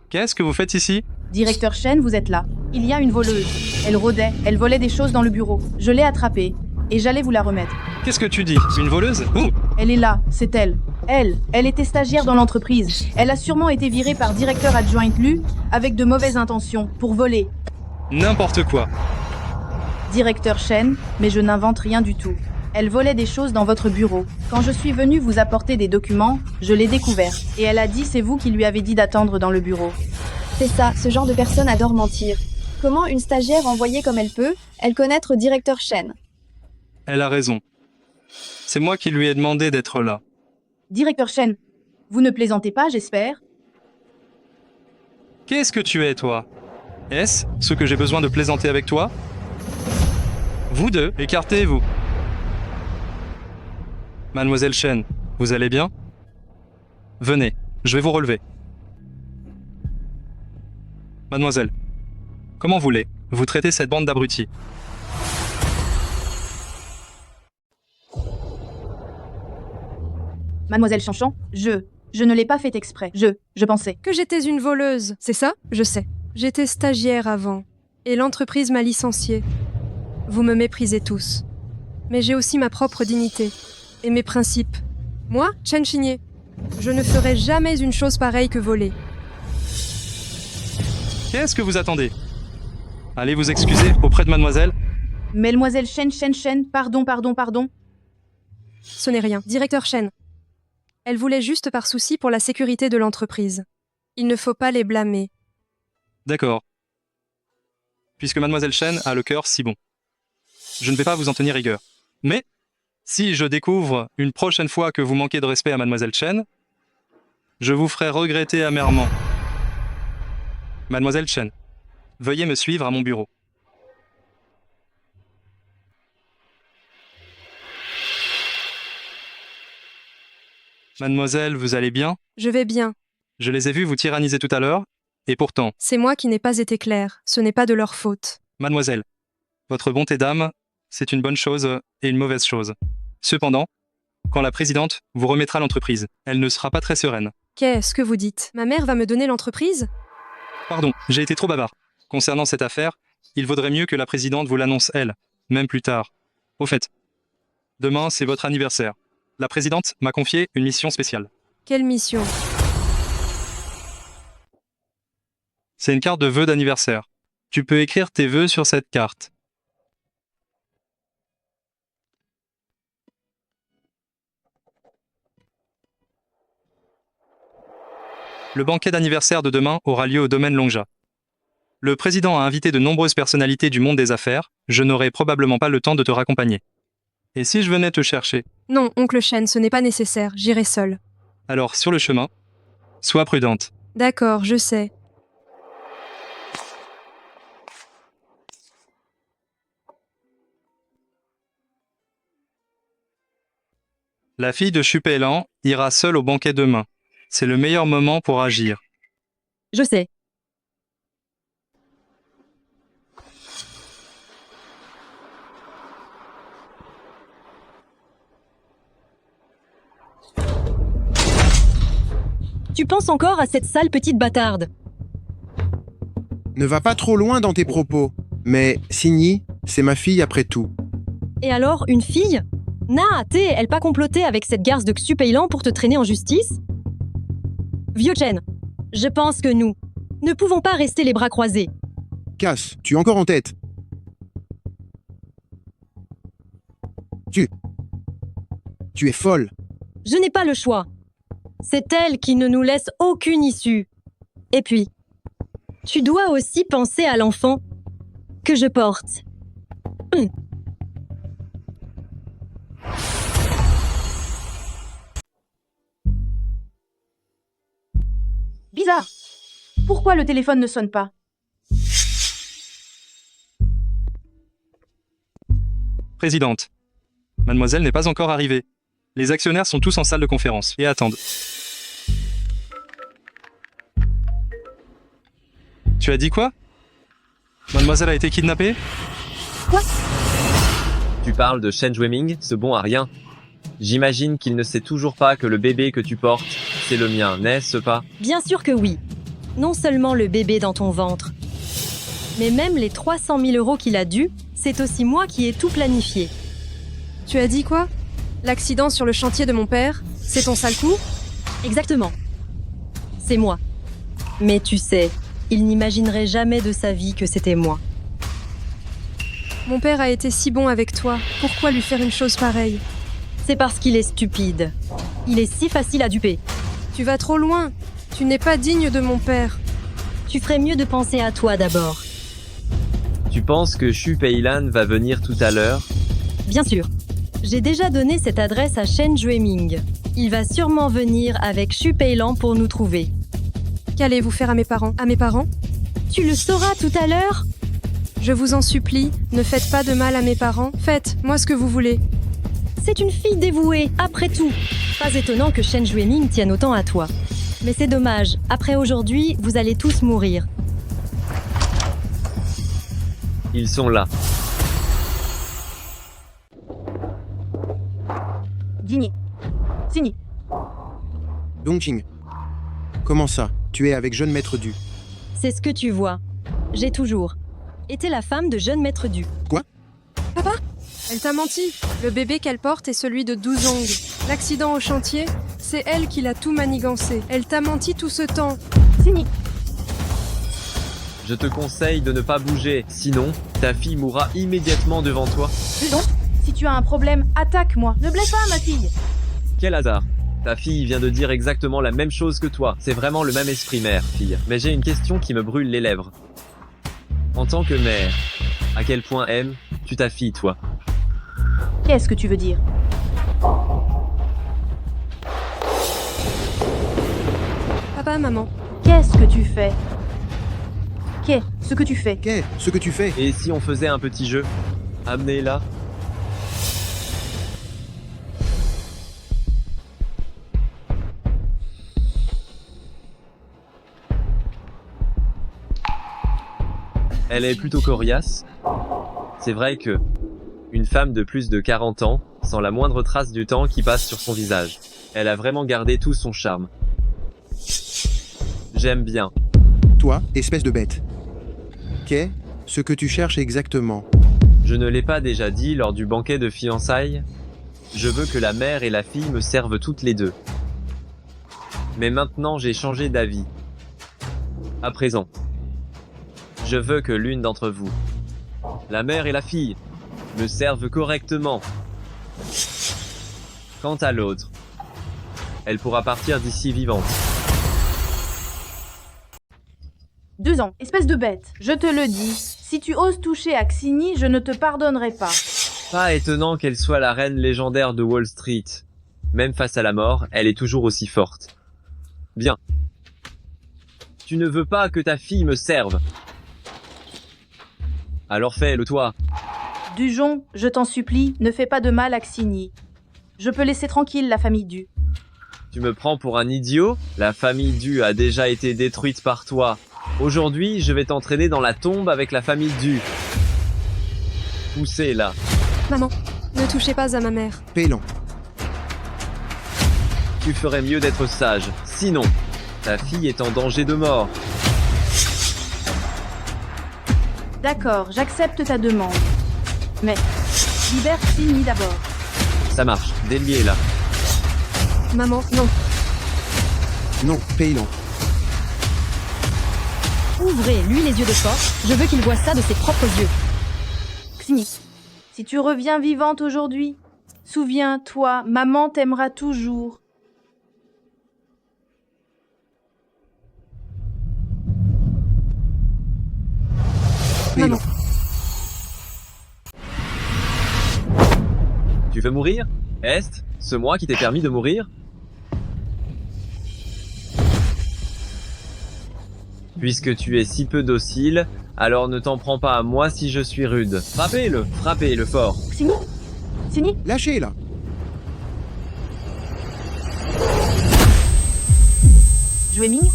Qu'est-ce que vous faites ici? Directeur Shen, vous êtes là. Il y a une voleuse. Elle rôdait, elle volait des choses dans le bureau. Je l'ai attrapée. Et j'allais vous la remettre. Qu'est-ce que tu dis? Une voleuse? Où? Elle est là, c'est elle. Elle était stagiaire dans l'entreprise. Elle a sûrement été virée par directeur adjoint Lu avec de mauvaises intentions, pour voler. N'importe quoi. Directeur Shen, mais je n'invente rien du tout. Elle volait des choses dans votre bureau. Quand je suis venue vous apporter des documents, je l'ai découverte. Et elle a dit c'est vous qui lui avez dit d'attendre dans le bureau. C'est ça, ce genre de personne adore mentir. Comment une stagiaire envoyée comme elle peut, elle connaître directeur Shen? Elle a raison. C'est moi qui lui ai demandé d'être là. Directeur Shen, vous ne plaisantez pas, j'espère? Qu'est-ce que tu es, toi? Est-ce ce que j'ai besoin de plaisanter avec toi? Vous deux, écartez-vous. Mademoiselle Shen, vous allez bien? Venez, je vais vous relever. Mademoiselle, comment voulez-vous traiter cette bande d'abrutis? Mademoiselle Chanchan, je ne l'ai pas fait exprès. Je pensais. Que j'étais une voleuse, c'est ça? Je sais. J'étais stagiaire avant. Et l'entreprise m'a licenciée. Vous me méprisez tous. Mais j'ai aussi ma propre dignité. Et mes principes. Moi, Chen Xinye, je ne ferai jamais une chose pareille que voler. Qu'est-ce que vous attendez? Allez vous excuser auprès de mademoiselle. Mademoiselle Shen, pardon. Ce n'est rien. Directeur Shen. Elle voulait juste par souci pour la sécurité de l'entreprise. Il ne faut pas les blâmer. D'accord. Puisque mademoiselle Shen a le cœur si bon. Je ne vais pas vous en tenir rigueur. Mais, si je découvre une prochaine fois que vous manquez de respect à mademoiselle Shen, je vous ferai regretter amèrement. Mademoiselle Shen, veuillez me suivre à mon bureau. Mademoiselle, vous allez bien? Je vais bien. Je les ai vus vous tyranniser tout à l'heure, et pourtant, C'est moi qui n'ai pas été claire. Ce n'est pas de leur faute. mademoiselle, votre bonté d'âme, c'est une bonne chose et une mauvaise chose. Cependant, quand la présidente vous remettra l'entreprise, elle ne sera pas très sereine. Qu'est-ce que vous dites? Ma mère va me donner l'entreprise? Pardon, j'ai été trop bavard. Concernant cette affaire, il vaudrait mieux que la présidente vous l'annonce elle, même plus tard. Au fait, demain c'est votre anniversaire. La présidente m'a confié une mission spéciale. Quelle mission? C'est une carte de vœux d'anniversaire. Tu peux écrire tes vœux sur cette carte. Le banquet d'anniversaire de demain aura lieu au domaine Longja. Le président a invité de nombreuses personnalités du monde des affaires, je n'aurai probablement pas le temps de te raccompagner. Et si je venais te chercher? Non, oncle Shen, ce n'est pas nécessaire. J'irai seule. Alors, sur le chemin, sois prudente. D'accord, je sais. La fille de Shu Peilan ira seule au banquet demain. C'est le meilleur moment pour agir. Je sais. Tu penses encore à cette sale petite bâtarde? Ne va pas trop loin dans tes propos. Mais Signy, c'est ma fille après tout. Et alors, une fille? Elle pas comploté avec cette garce de Xu Peilan pour te traîner en justice? Vieux Chen, je pense que nous ne pouvons pas rester les bras croisés. Casse, tu es encore en tête. Tu es folle. Je n'ai pas le choix. C'est elle qui ne nous laisse aucune issue. Et puis, tu dois aussi penser à l'enfant que je porte. Bizarre. Pourquoi le téléphone ne sonne pas? Présidente, mademoiselle n'est pas encore arrivée. Les actionnaires sont tous en salle de conférence et attendent. Tu as dit quoi? Mademoiselle a été kidnappée? Quoi? Tu parles de Shen Jueming, ce bon à rien. J'imagine qu'il ne sait toujours pas que le bébé que tu portes, c'est le mien, n'est-ce pas? Bien sûr que oui. Non seulement le bébé dans ton ventre, mais même les 300 000 € qu'il a dû, c'est aussi moi qui ai tout planifié. Tu as dit quoi? L'accident sur le chantier de mon père? C'est ton sale coup? Exactement. C'est moi. Mais tu sais, il n'imaginerait jamais de sa vie que c'était moi. Mon père a été si bon avec toi. Pourquoi lui faire une chose pareille? C'est parce qu'il est stupide. Il est si facile à duper. Tu vas trop loin. Tu n'es pas digne de mon père. Tu ferais mieux de penser à toi d'abord. Tu penses que Shu Peilan va venir tout à l'heure? Bien sûr. J'ai déjà donné cette adresse à Shen Jueming. Il va sûrement venir avec Shu Peilan pour nous trouver. Qu'allez-vous faire à mes parents? À mes parents? Tu le sauras tout à l'heure? Je vous en supplie, ne faites pas de mal à mes parents. Faites-moi ce que vous voulez. C'est une fille dévouée, après tout. Pas étonnant que Shen Jueming tienne autant à toi. Mais c'est dommage, après aujourd'hui, vous allez tous mourir. Ils sont là. Signy. Dongqing. Comment ça? Tu es avec jeune maître Du. C'est ce que tu vois. J'ai toujours été la femme de jeune maître Du. Quoi? Papa? Elle t'a menti. Le bébé qu'elle porte est celui de Duzong. L'accident au chantier, c'est elle qui l'a tout manigancé. Elle t'a menti tout ce temps. Signy. Je te conseille de ne pas bouger, sinon, ta fille mourra immédiatement devant toi. Donc, si tu as un problème, attaque-moi. Ne blesse pas ma fille. Quel hasard. Ta fille vient de dire exactement la même chose que toi. C'est vraiment le même esprit mère, fille. Mais j'ai une question qui me brûle les lèvres. En tant que mère, à quel point aimes-tu ta fille, toi? Qu'est-ce que tu veux dire? Papa, maman. Qu'est-ce que tu fais? Qu'est-ce que tu fais? Qu'est-ce que tu fais? Et si on faisait un petit jeu? Amenez-la. Elle est plutôt coriace. C'est vrai que une femme de plus de 40 ans, sans la moindre trace du temps qui passe sur son visage. Elle a vraiment gardé tout son charme. J'aime bien. Toi, espèce de bête. Qu'est ce que tu cherches exactement? Je ne l'ai pas déjà dit lors du banquet de fiançailles. Je veux que la mère et la fille me servent toutes les deux. Mais maintenant j'ai changé d'avis. À présent, je veux que l'une d'entre vous, la mère et la fille, me servent correctement. Quant à l'autre, elle pourra partir d'ici vivante. 2 ans, espèce de bête. Je te le dis, si tu oses toucher à Xini, je ne te pardonnerai pas. Pas étonnant qu'elle soit la reine légendaire de Wall Street. Même face à la mort, elle est toujours aussi forte. Bien. Tu ne veux pas que ta fille me serve. Alors fais-le toi. Dujon, je t'en supplie, ne fais pas de mal à Xini. Je peux laisser tranquille la famille Du. Tu me prends pour un idiot? La famille Du a déjà été détruite par toi. Aujourd'hui, je vais t'entraîner dans la tombe avec la famille Du. Poussez là. Maman, ne touchez pas à ma mère. Pélan. Tu ferais mieux d'être sage. Sinon, ta fille est en danger de mort. D'accord, j'accepte ta demande. Mais, libère Xini d'abord. Ça marche, déliez là. Maman, non. Non, Pélan. Ouvrez-lui les yeux de force, je veux qu'il voie ça de ses propres yeux. Xini, si tu reviens vivante aujourd'hui, souviens-toi, maman t'aimera toujours. Pélan. Tu veux mourir? Est, ce moi qui t'ai permis de mourir? Puisque tu es si peu docile, alors ne t'en prends pas à moi si je suis rude. Frappez-le fort. Xini, Xini, Lâchez là. Jueming.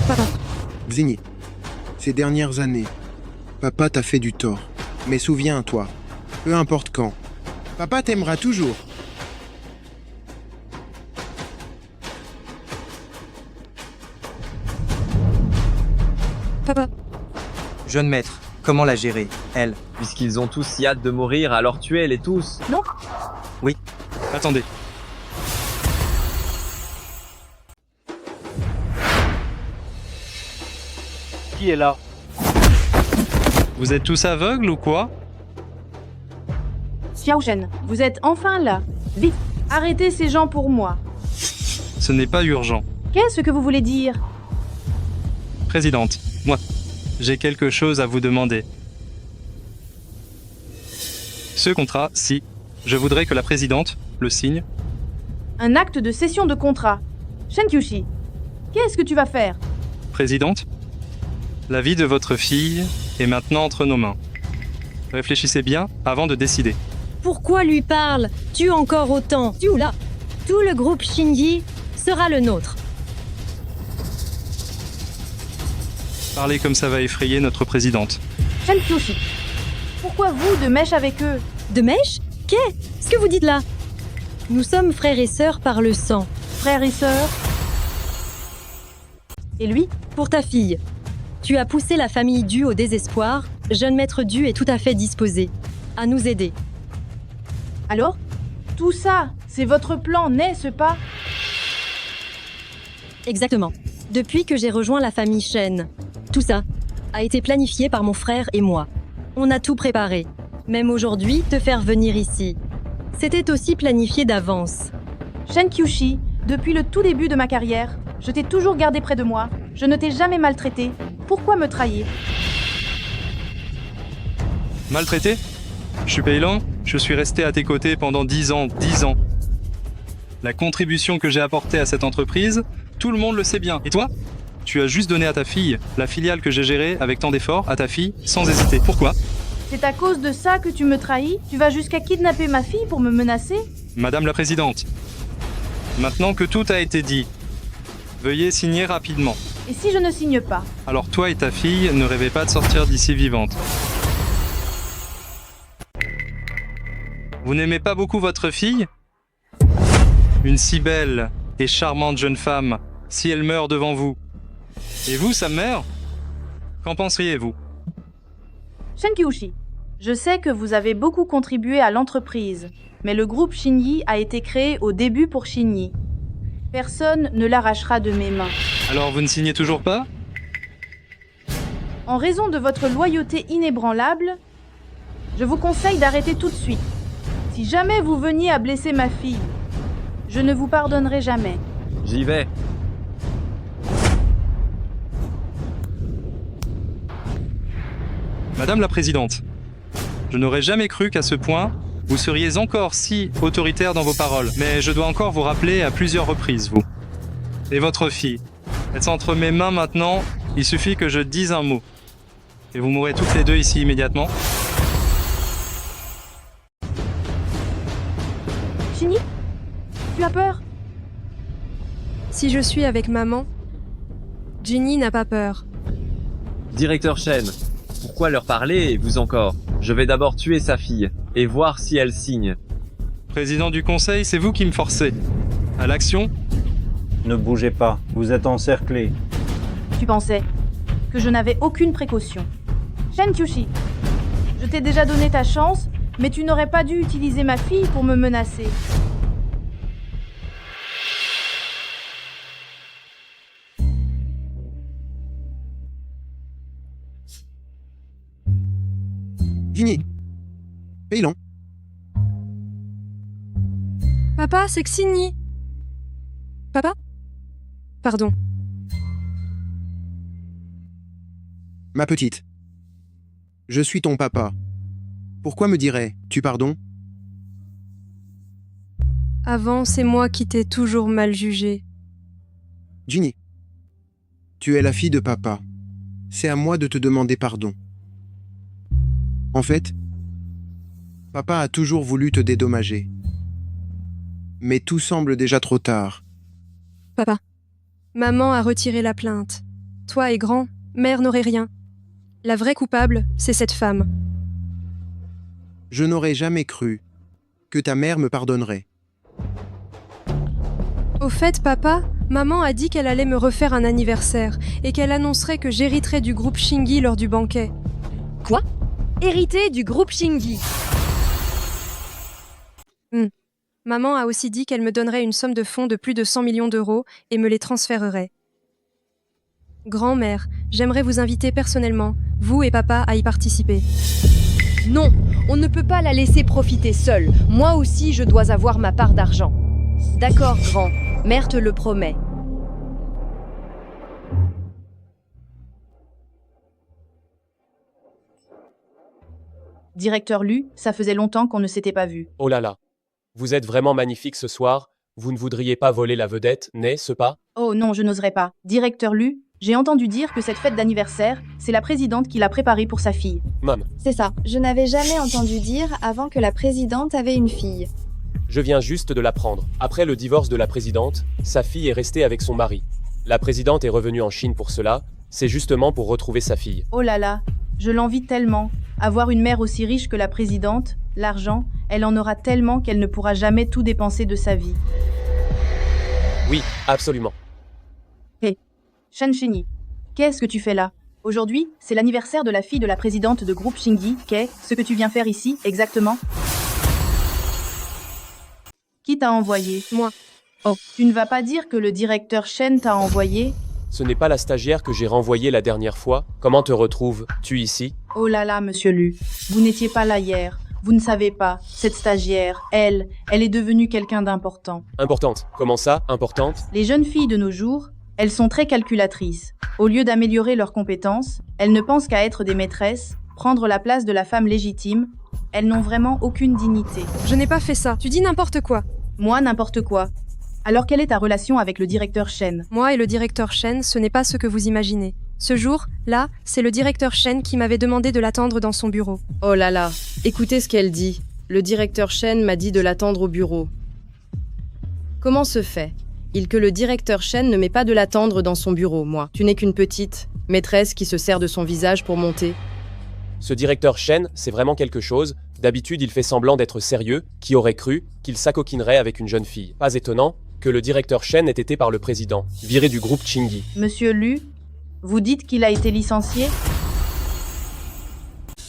Papa. Xini, ces dernières années, papa t'a fait du tort. Mais souviens-toi, peu importe quand, papa t'aimera toujours. Papa. Jeune maître, comment la gérer, elle? Puisqu'ils ont tous si hâte de mourir, alors tuez-les tous. Non. Oui. Attendez. Qui est là? Vous êtes tous aveugles ou quoi? Xiaoshen, vous êtes enfin là. Vite, arrêtez ces gens pour moi. Ce n'est pas urgent. Qu'est-ce que vous voulez dire? Présidente, moi, j'ai quelque chose à vous demander. Ce contrat, si, je voudrais que la présidente le signe. Un acte de cession de contrat. Shen Kyushi, qu'est-ce que tu vas faire? Présidente, la vie de votre fille est maintenant entre nos mains. Réfléchissez bien avant de décider. Pourquoi lui parle? Tue encore autant. Tue là. Tout le groupe Shinji sera le nôtre. Parler comme ça va effrayer notre présidente. Shen Kyushi, pourquoi vous de mèche avec eux? De mèche? Qu'est-ce que vous dites là? Nous sommes frères et sœurs par le sang. Frères et sœurs? Et lui? Pour ta fille. Tu as poussé la famille Du au désespoir. Jeune maître Du est tout à fait disposé à nous aider. Alors? Tout ça, c'est votre plan, n'est-ce pas? Exactement. Depuis que j'ai rejoint la famille Shen, tout ça a été planifié par mon frère et moi. On a tout préparé. Même aujourd'hui, te faire venir ici. C'était aussi planifié d'avance. Shen Kyushi, depuis le tout début de ma carrière, je t'ai toujours gardé près de moi. Je ne t'ai jamais maltraité. Pourquoi me trahir? Maltraité? Je suis Peilan, je suis resté à tes côtés pendant 10 ans. 10 ans. La contribution que j'ai apportée à cette entreprise, tout le monde le sait bien. Et toi? Tu as juste donné à ta fille la filiale que j'ai gérée avec tant d'efforts, à ta fille, sans hésiter. Pourquoi? C'est à cause de ça que tu me trahis? Tu vas jusqu'à kidnapper ma fille pour me menacer? Madame la Présidente, maintenant que tout a été dit, Veuillez signer rapidement. Et si je ne signe pas? Alors toi et ta fille, ne rêvez pas de sortir d'ici vivante. Vous n'aimez pas beaucoup votre fille? Une si belle et charmante jeune femme, si elle meurt devant vous. Et vous, sa mère? Qu'en penseriez-vous? Shen Kyushi, je sais que vous avez beaucoup contribué à l'entreprise, mais le groupe Shinyi a été créé au début pour Shinyi. Personne ne l'arrachera de mes mains. Alors vous ne signez toujours pas? En raison de votre loyauté inébranlable, je vous conseille d'arrêter tout de suite. Si jamais vous veniez à blesser ma fille, je ne vous pardonnerai jamais. J'y vais. Madame la Présidente, je n'aurais jamais cru qu'à ce point, vous seriez encore si autoritaire dans vos paroles. Mais je dois encore vous rappeler à plusieurs reprises, vous. Et votre fille. Elles sont entre mes mains maintenant, il suffit que je dise un mot. Et vous mourrez toutes les deux ici immédiatement. Shinyi, tu as peur? Si je suis avec maman, Ginny n'a pas peur. Directeur Shen, pourquoi leur parler et vous encore? Je vais d'abord tuer sa fille et voir si elle signe. Président du conseil, c'est vous qui me forcez. À l'action? Ne bougez pas, vous êtes encerclés. Tu pensais que je n'avais aucune précaution. Shen Kyushi, je t'ai déjà donné ta chance, mais tu n'aurais pas dû utiliser ma fille pour me menacer. Ginny. Peilon. Papa, c'est Xigny. Papa? Pardon. Ma petite. Je suis ton papa. Pourquoi me dirais-tu pardon? Avant, c'est moi qui t'ai toujours mal jugé. Ginny. Tu es la fille de papa. C'est à moi de te demander pardon. En fait, papa a toujours voulu te dédommager. Mais tout semble déjà trop tard. Papa, maman a retiré la plainte. Toi et grand, mère n'aurait rien. La vraie coupable, c'est cette femme. Je n'aurais jamais cru que ta mère me pardonnerait. Au fait, papa, maman a dit qu'elle allait me refaire un anniversaire et qu'elle annoncerait que j'hériterais du groupe Shingi lors du banquet. Quoi? Hérité du groupe Shingi? Maman a aussi dit qu'elle me donnerait une somme de fonds de plus de 100 millions d'euros et me les transférerait. Grand-mère, j'aimerais vous inviter personnellement, vous et papa, à y participer. Non, on ne peut pas la laisser profiter seule. Moi aussi, je dois avoir ma part d'argent. D'accord, grand. Mère te le promet. Directeur Lu, ça faisait longtemps qu'on ne s'était pas vu. Oh là là. Vous êtes vraiment magnifique ce soir. Vous ne voudriez pas voler la vedette, n'est-ce pas? Oh non, je n'oserais pas. Directeur Lu, j'ai entendu dire que cette fête d'anniversaire, c'est la présidente qui l'a préparée pour sa fille. Mam, C'est ça. Je n'avais jamais entendu dire avant que la présidente avait une fille. je viens juste de l'apprendre. Après le divorce de la présidente, sa fille est restée avec son mari. La présidente est revenue en Chine pour cela. C'est justement pour retrouver sa fille. Oh là là, je l'envie tellement. Avoir une mère aussi riche que la présidente, l'argent, elle en aura tellement qu'elle ne pourra jamais tout dépenser de sa vie. Oui, absolument. Hé, Shen Shinyi, qu'est-ce que tu fais là? Aujourd'hui, c'est l'anniversaire de la fille de la présidente de groupe Shingi. Qu'est-ce que tu viens faire ici, exactement? Qui t'a envoyé? Moi. Oh, tu ne vas pas dire que le directeur Shen t'a envoyé? Ce n'est pas la stagiaire que j'ai renvoyée la dernière fois. Comment te retrouves-tu ici? Oh là là, monsieur Lu, vous n'étiez pas là hier. Vous ne savez pas, cette stagiaire, elle est devenue quelqu'un d'important. Importante. Comment ça, importante? Les jeunes filles de nos jours, elles sont très calculatrices. Au lieu d'améliorer leurs compétences, elles ne pensent qu'à être des maîtresses, prendre la place de la femme légitime. Elles n'ont vraiment aucune dignité. Je n'ai pas fait ça. Tu dis n'importe quoi. Moi, n'importe quoi. Alors quelle est ta relation avec le directeur Shen? Moi et le directeur Shen, ce n'est pas ce que vous imaginez. Ce jour, là, c'est le directeur Shen qui m'avait demandé de l'attendre dans son bureau. Oh là là, écoutez ce qu'elle dit. Le directeur Shen m'a dit de l'attendre au bureau. Comment se fait Il que le directeur Shen ne met pas de l'attendre dans son bureau, moi. Tu n'es qu'une petite maîtresse qui se sert de son visage pour monter. Ce directeur Shen, c'est vraiment quelque chose. D'habitude, il fait semblant d'être sérieux. Qui aurait cru qu'il s'acoquinerait avec une jeune fille? Pas étonnant que le directeur Shen ait été par le président, viré du groupe Chingy. Monsieur Lu, vous dites qu'il a été licencié?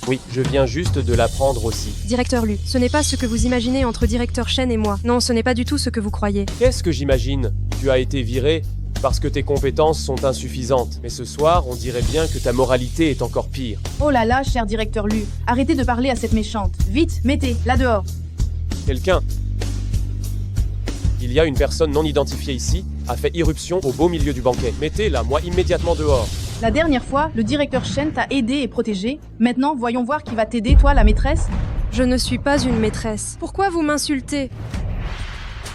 Oui, je viens juste de l'apprendre aussi. Directeur Lu, ce n'est pas ce que vous imaginez entre directeur Shen et moi. Non, ce n'est pas du tout ce que vous croyez. Qu'est-ce que j'imagine? Tu as été viré parce que tes compétences sont insuffisantes. Mais ce soir, on dirait bien que ta moralité est encore pire. Oh là là, cher directeur Lu, arrêtez de parler à cette méchante. Vite, mettez, là dehors. Quelqu'un? Il y a une personne non identifiée ici, a fait irruption au beau milieu du banquet. Mettez-la, moi, immédiatement dehors. La dernière fois, le directeur Shen t'a aidé et protégé. Maintenant, voyons voir qui va t'aider, toi, la maîtresse. Je ne suis pas une maîtresse. Pourquoi vous m'insultez?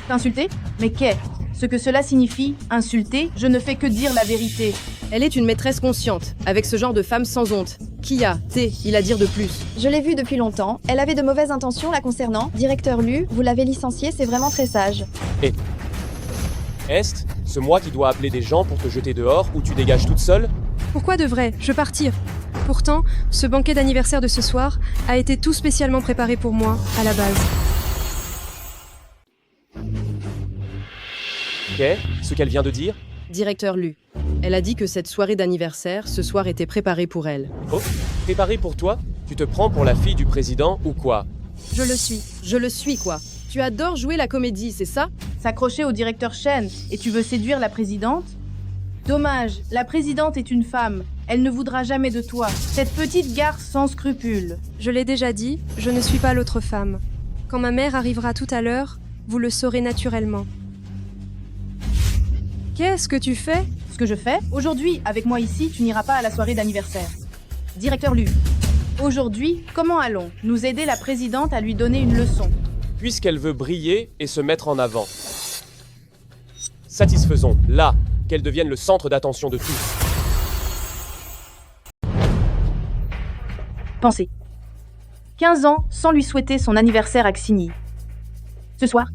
T'insulter? Mais qu'est? Ce que cela signifie, insulter, je ne fais que dire la vérité. Elle est une maîtresse consciente, avec ce genre de femme sans honte. Qui a, il à dire de plus? Je l'ai vue depuis longtemps. Elle avait de mauvaises intentions la concernant. Directeur Lu, vous l'avez licenciée, c'est vraiment très sage. Et est-ce moi qui dois appeler des gens pour te jeter dehors ou tu dégages toute seule? Pourquoi devrais-je partir? Pourtant, ce banquet d'anniversaire de ce soir a été tout spécialement préparé pour moi, à la base. Qu'est-ce ce qu'elle vient de dire? Directeur Lu, elle a dit que cette soirée d'anniversaire, ce soir était préparée pour elle. Oh, préparée pour toi? Tu te prends pour la fille du président ou quoi? Je le suis. Je le suis, quoi. Tu adores jouer la comédie, c'est ça? S'accrocher au directeur Shen et tu veux séduire la présidente? Dommage, la présidente est une femme. Elle ne voudra jamais de toi. Cette petite garce sans scrupules. Je l'ai déjà dit, je ne suis pas l'autre femme. Quand ma mère arrivera tout à l'heure, vous le saurez naturellement. Qu'est-ce que tu fais? Ce que je fais? Aujourd'hui, avec moi ici, tu n'iras pas à la soirée d'anniversaire. Directeur Lu, aujourd'hui, comment allons nous aider la présidente à lui donner une leçon? Puisqu'elle veut briller et se mettre en avant. Satisfaisons, là, qu'elle devienne le centre d'attention de tous. Pensez. 15 ans sans lui souhaiter son anniversaire à Xinyi. Ce soir,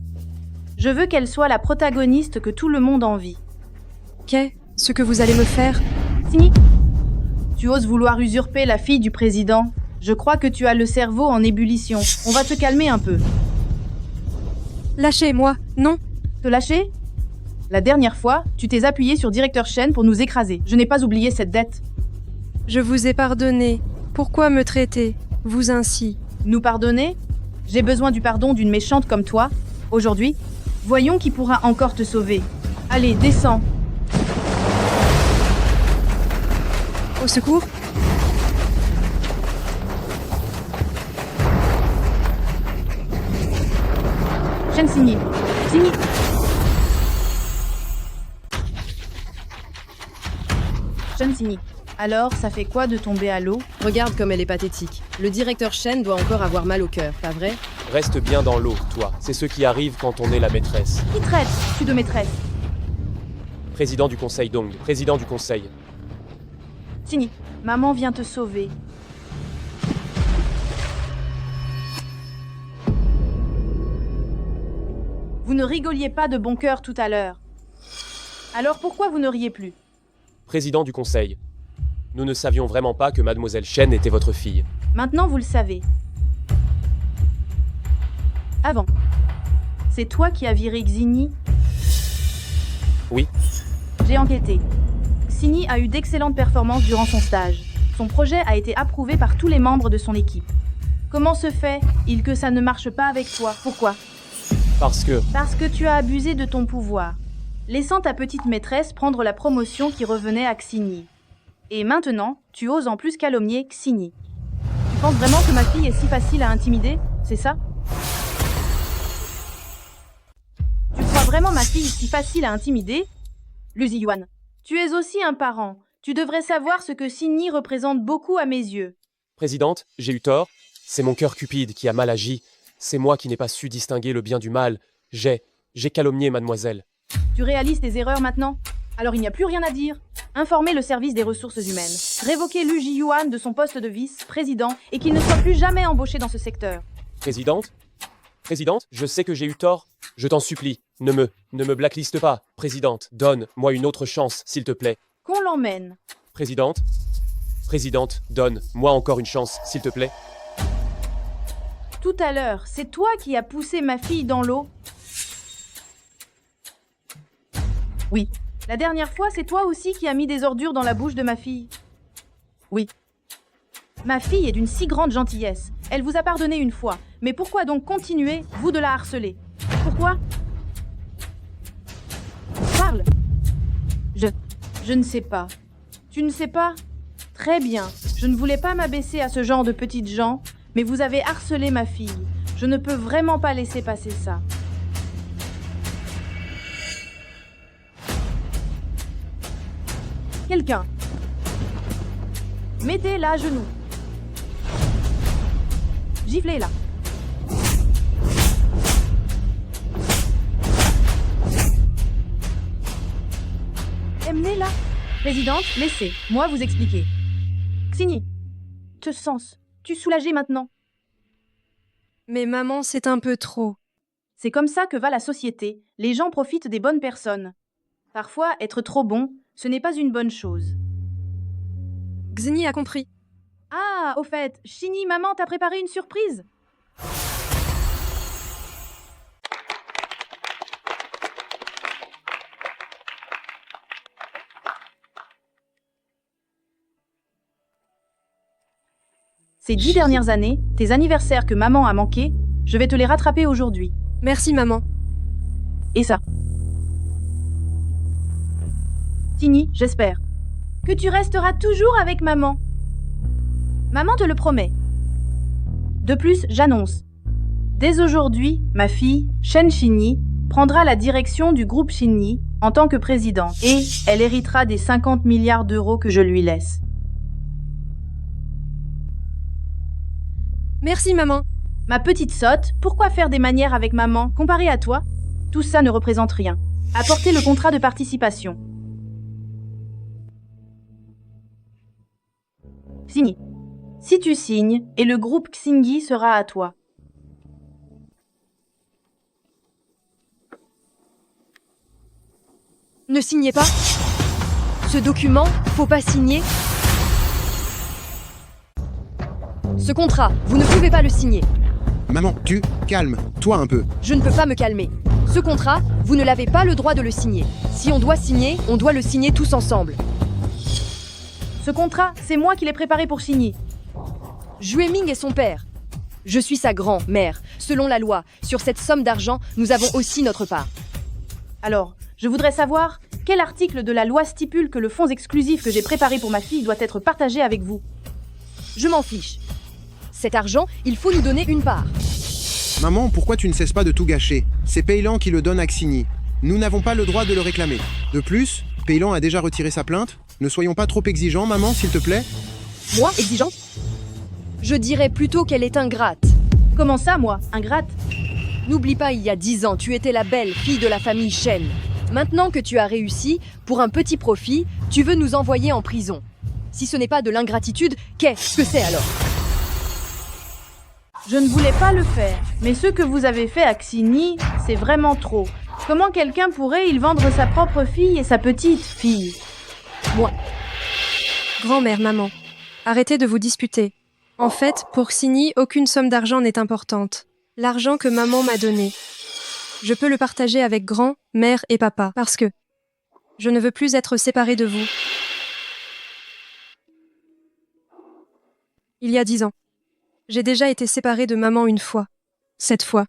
je veux qu'elle soit la protagoniste que tout le monde envie. Qu'est-ce que vous allez me faire? Xinyi, tu oses vouloir usurper la fille du président? Je crois que tu as le cerveau en ébullition. On va te calmer un peu. Lâchez-moi, non? Te lâcher? La dernière fois, tu t'es appuyé sur directeur Shen pour nous écraser. Je n'ai pas oublié cette dette. Je vous ai pardonné. Pourquoi me traitez-vous ainsi? Nous pardonner? J'ai besoin du pardon d'une méchante comme toi. Aujourd'hui, voyons qui pourra encore te sauver. Allez, descends. Au secours? Shen Xinyi. Xinyi. Shen Xinyi. Alors, ça fait quoi de tomber à l'eau? Regarde comme elle est pathétique. Le directeur Shen doit encore avoir mal au cœur, pas vrai? Reste bien dans l'eau, toi. C'est ce qui arrive quand on est la maîtresse. Qui traite? Je suis de maîtresse. Président du conseil Dong. Président du conseil. Xinyi, maman vient te sauver. Vous ne rigoliez pas de bon cœur tout à l'heure. Alors pourquoi vous ne riez plus? Président du conseil. Nous ne savions vraiment pas que mademoiselle Shen était votre fille. Maintenant vous le savez. Avant. C'est toi qui as viré Xinyi? Oui. J'ai enquêté. Xinyi a eu d'excellentes performances durant son stage. Son projet a été approuvé par tous les membres de son équipe. Comment se fait-il que ça ne marche pas avec toi? Pourquoi? Parce que tu as abusé de ton pouvoir, laissant ta petite maîtresse prendre la promotion qui revenait à Xinyi. Et maintenant, tu oses en plus calomnier Xinyi. Tu penses vraiment que ma fille est si facile à intimider? C'est ça? Tu crois vraiment ma fille si facile à intimider? Lu Ziyuan, tu es aussi un parent. Tu devrais savoir ce que Xinyi représente beaucoup à mes yeux. Présidente, j'ai eu tort. C'est mon cœur cupide qui a mal agi. C'est moi qui n'ai pas su distinguer le bien du mal. J'ai calomnié mademoiselle. Tu réalises tes erreurs maintenant? Alors il n'y a plus rien à dire. Informer le service des ressources humaines. Révoquer Lu Ziyuan de son poste de vice-président et qu'il ne soit plus jamais embauché dans ce secteur. Présidente, je sais que j'ai eu tort. Je t'en supplie. Ne me blackliste pas, présidente. Donne-moi une autre chance, s'il te plaît. Qu'on l'emmène. Présidente, donne-moi encore une chance, s'il te plaît. Tout à l'heure, c'est toi qui as poussé ma fille dans l'eau? Oui. La dernière fois, c'est toi aussi qui as mis des ordures dans la bouche de ma fille? Oui. Ma fille est d'une si grande gentillesse. Elle vous a pardonné une fois. Mais pourquoi donc continuer, vous, de la harceler? Pourquoi? Parle. Je ne sais pas. Tu ne sais pas? Très bien. Je ne voulais pas m'abaisser à ce genre de petites gens, mais vous avez harcelé ma fille. Je ne peux vraiment pas laisser passer ça. Quelqu'un. Mettez-la à genoux. Giflez-la. Emmenez-la. Présidente, laissez. Moi vous expliquer. Xigny. Te sens. Tu soulagée maintenant? Mais maman, c'est un peu trop. C'est comme ça que va la société. Les gens profitent des bonnes personnes. Parfois, être trop bon, ce n'est pas une bonne chose. Xigny a compris. Ah, au fait, Chini, maman t'a préparé une surprise. Ces 10 dernières années, tes anniversaires que maman a manqués, je vais te les rattraper aujourd'hui. Merci, maman. Et ça? Tini, j'espère que tu resteras toujours avec maman. Maman te le promet. De plus, j'annonce. Dès aujourd'hui, ma fille, Shen Shinyi, prendra la direction du groupe Shinyi en tant que présidente. Et elle héritera des 50 milliards d'euros que je lui laisse. Merci, maman. Ma petite sotte, pourquoi faire des manières avec maman comparé à toi? Tout ça ne représente rien. Apportez le contrat de participation. Signe. Si tu signes, et le groupe Xingyi sera à toi. Ne signez pas. Ce document, faut pas signer. Ce contrat, vous ne pouvez pas le signer. Maman, calme-toi un peu. Je ne peux pas me calmer. Ce contrat, vous ne l'avez pas le droit de le signer. Si on doit signer, on doit le signer tous ensemble. Ce contrat, c'est moi qui l'ai préparé pour signer. Jueming est son père. Je suis sa grand-mère. Selon la loi, sur cette somme d'argent, nous avons aussi notre part. Alors, je voudrais savoir, quel article de la loi stipule que le fonds exclusif que j'ai préparé pour ma fille doit être partagé avec vous? Je m'en fiche. Cet argent, il faut nous donner une part. Maman, pourquoi tu ne cesses pas de tout gâcher? C'est Peilan qui le donne à Xigny. Nous n'avons pas le droit de le réclamer. De plus, Peilan a déjà retiré sa plainte. Ne soyons pas trop exigeants, maman, s'il te plaît. Moi, exigeante? Je dirais plutôt qu'elle est ingrate. Comment ça, moi, ingrate? N'oublie pas, il y a 10 ans, tu étais la belle fille de la famille Shen. Maintenant que tu as réussi, pour un petit profit, tu veux nous envoyer en prison. Si ce n'est pas de l'ingratitude, qu'est-ce que c'est alors? Je ne voulais pas le faire, mais ce que vous avez fait à Xigny, c'est vraiment trop. Comment quelqu'un pourrait y vendre sa propre fille et sa petite fille? Moi. Grand-mère, maman, arrêtez de vous disputer. En fait, pour Xigny, aucune somme d'argent n'est importante. L'argent que maman m'a donné, je peux le partager avec grand, mère et papa, parce que je ne veux plus être séparée de vous. Il y a 10 ans, j'ai déjà été séparée de maman une fois. Cette fois,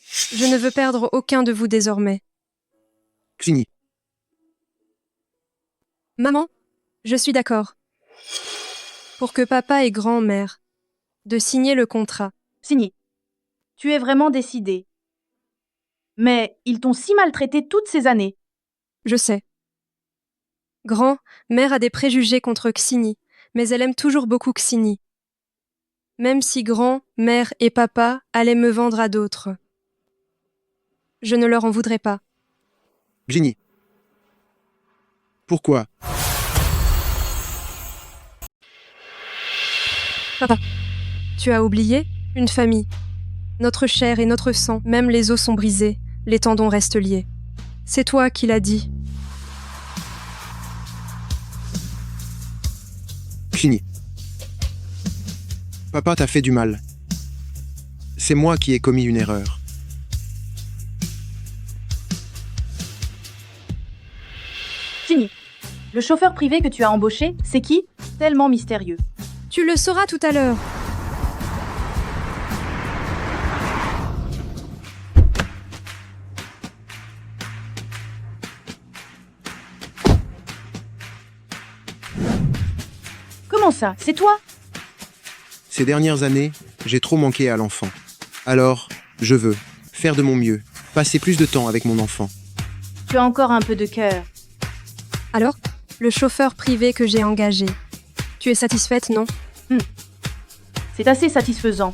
je ne veux perdre aucun de vous désormais. Xigny. Maman, je suis d'accord. Pour que papa et grand-mère de signer le contrat. Signé. Tu es vraiment décidé. Mais ils t'ont si maltraité toutes ces années. Je sais. Grand-mère a des préjugés contre Xigny, mais elle aime toujours beaucoup Xigny. Même si grand-mère et papa allaient me vendre à d'autres. Je ne leur en voudrais pas. Xigny. Pourquoi? Papa, tu as oublié une famille. Notre chair et notre sang, même les os sont brisés. les tendons restent liés. C'est toi qui l'as dit. Fini. Papa t'a fait du mal. C'est moi qui ai commis une erreur. Ginny, le chauffeur privé que tu as embauché, c'est qui? Tellement mystérieux. Tu le sauras tout à l'heure. Comment ça? C'est toi? Ces dernières années, j'ai trop manqué à l'enfant. Alors, je veux faire de mon mieux, passer plus de temps avec mon enfant. Tu as encore un peu de cœur. Alors, le chauffeur privé que j'ai engagé. Tu es satisfaite, non? C'est assez satisfaisant.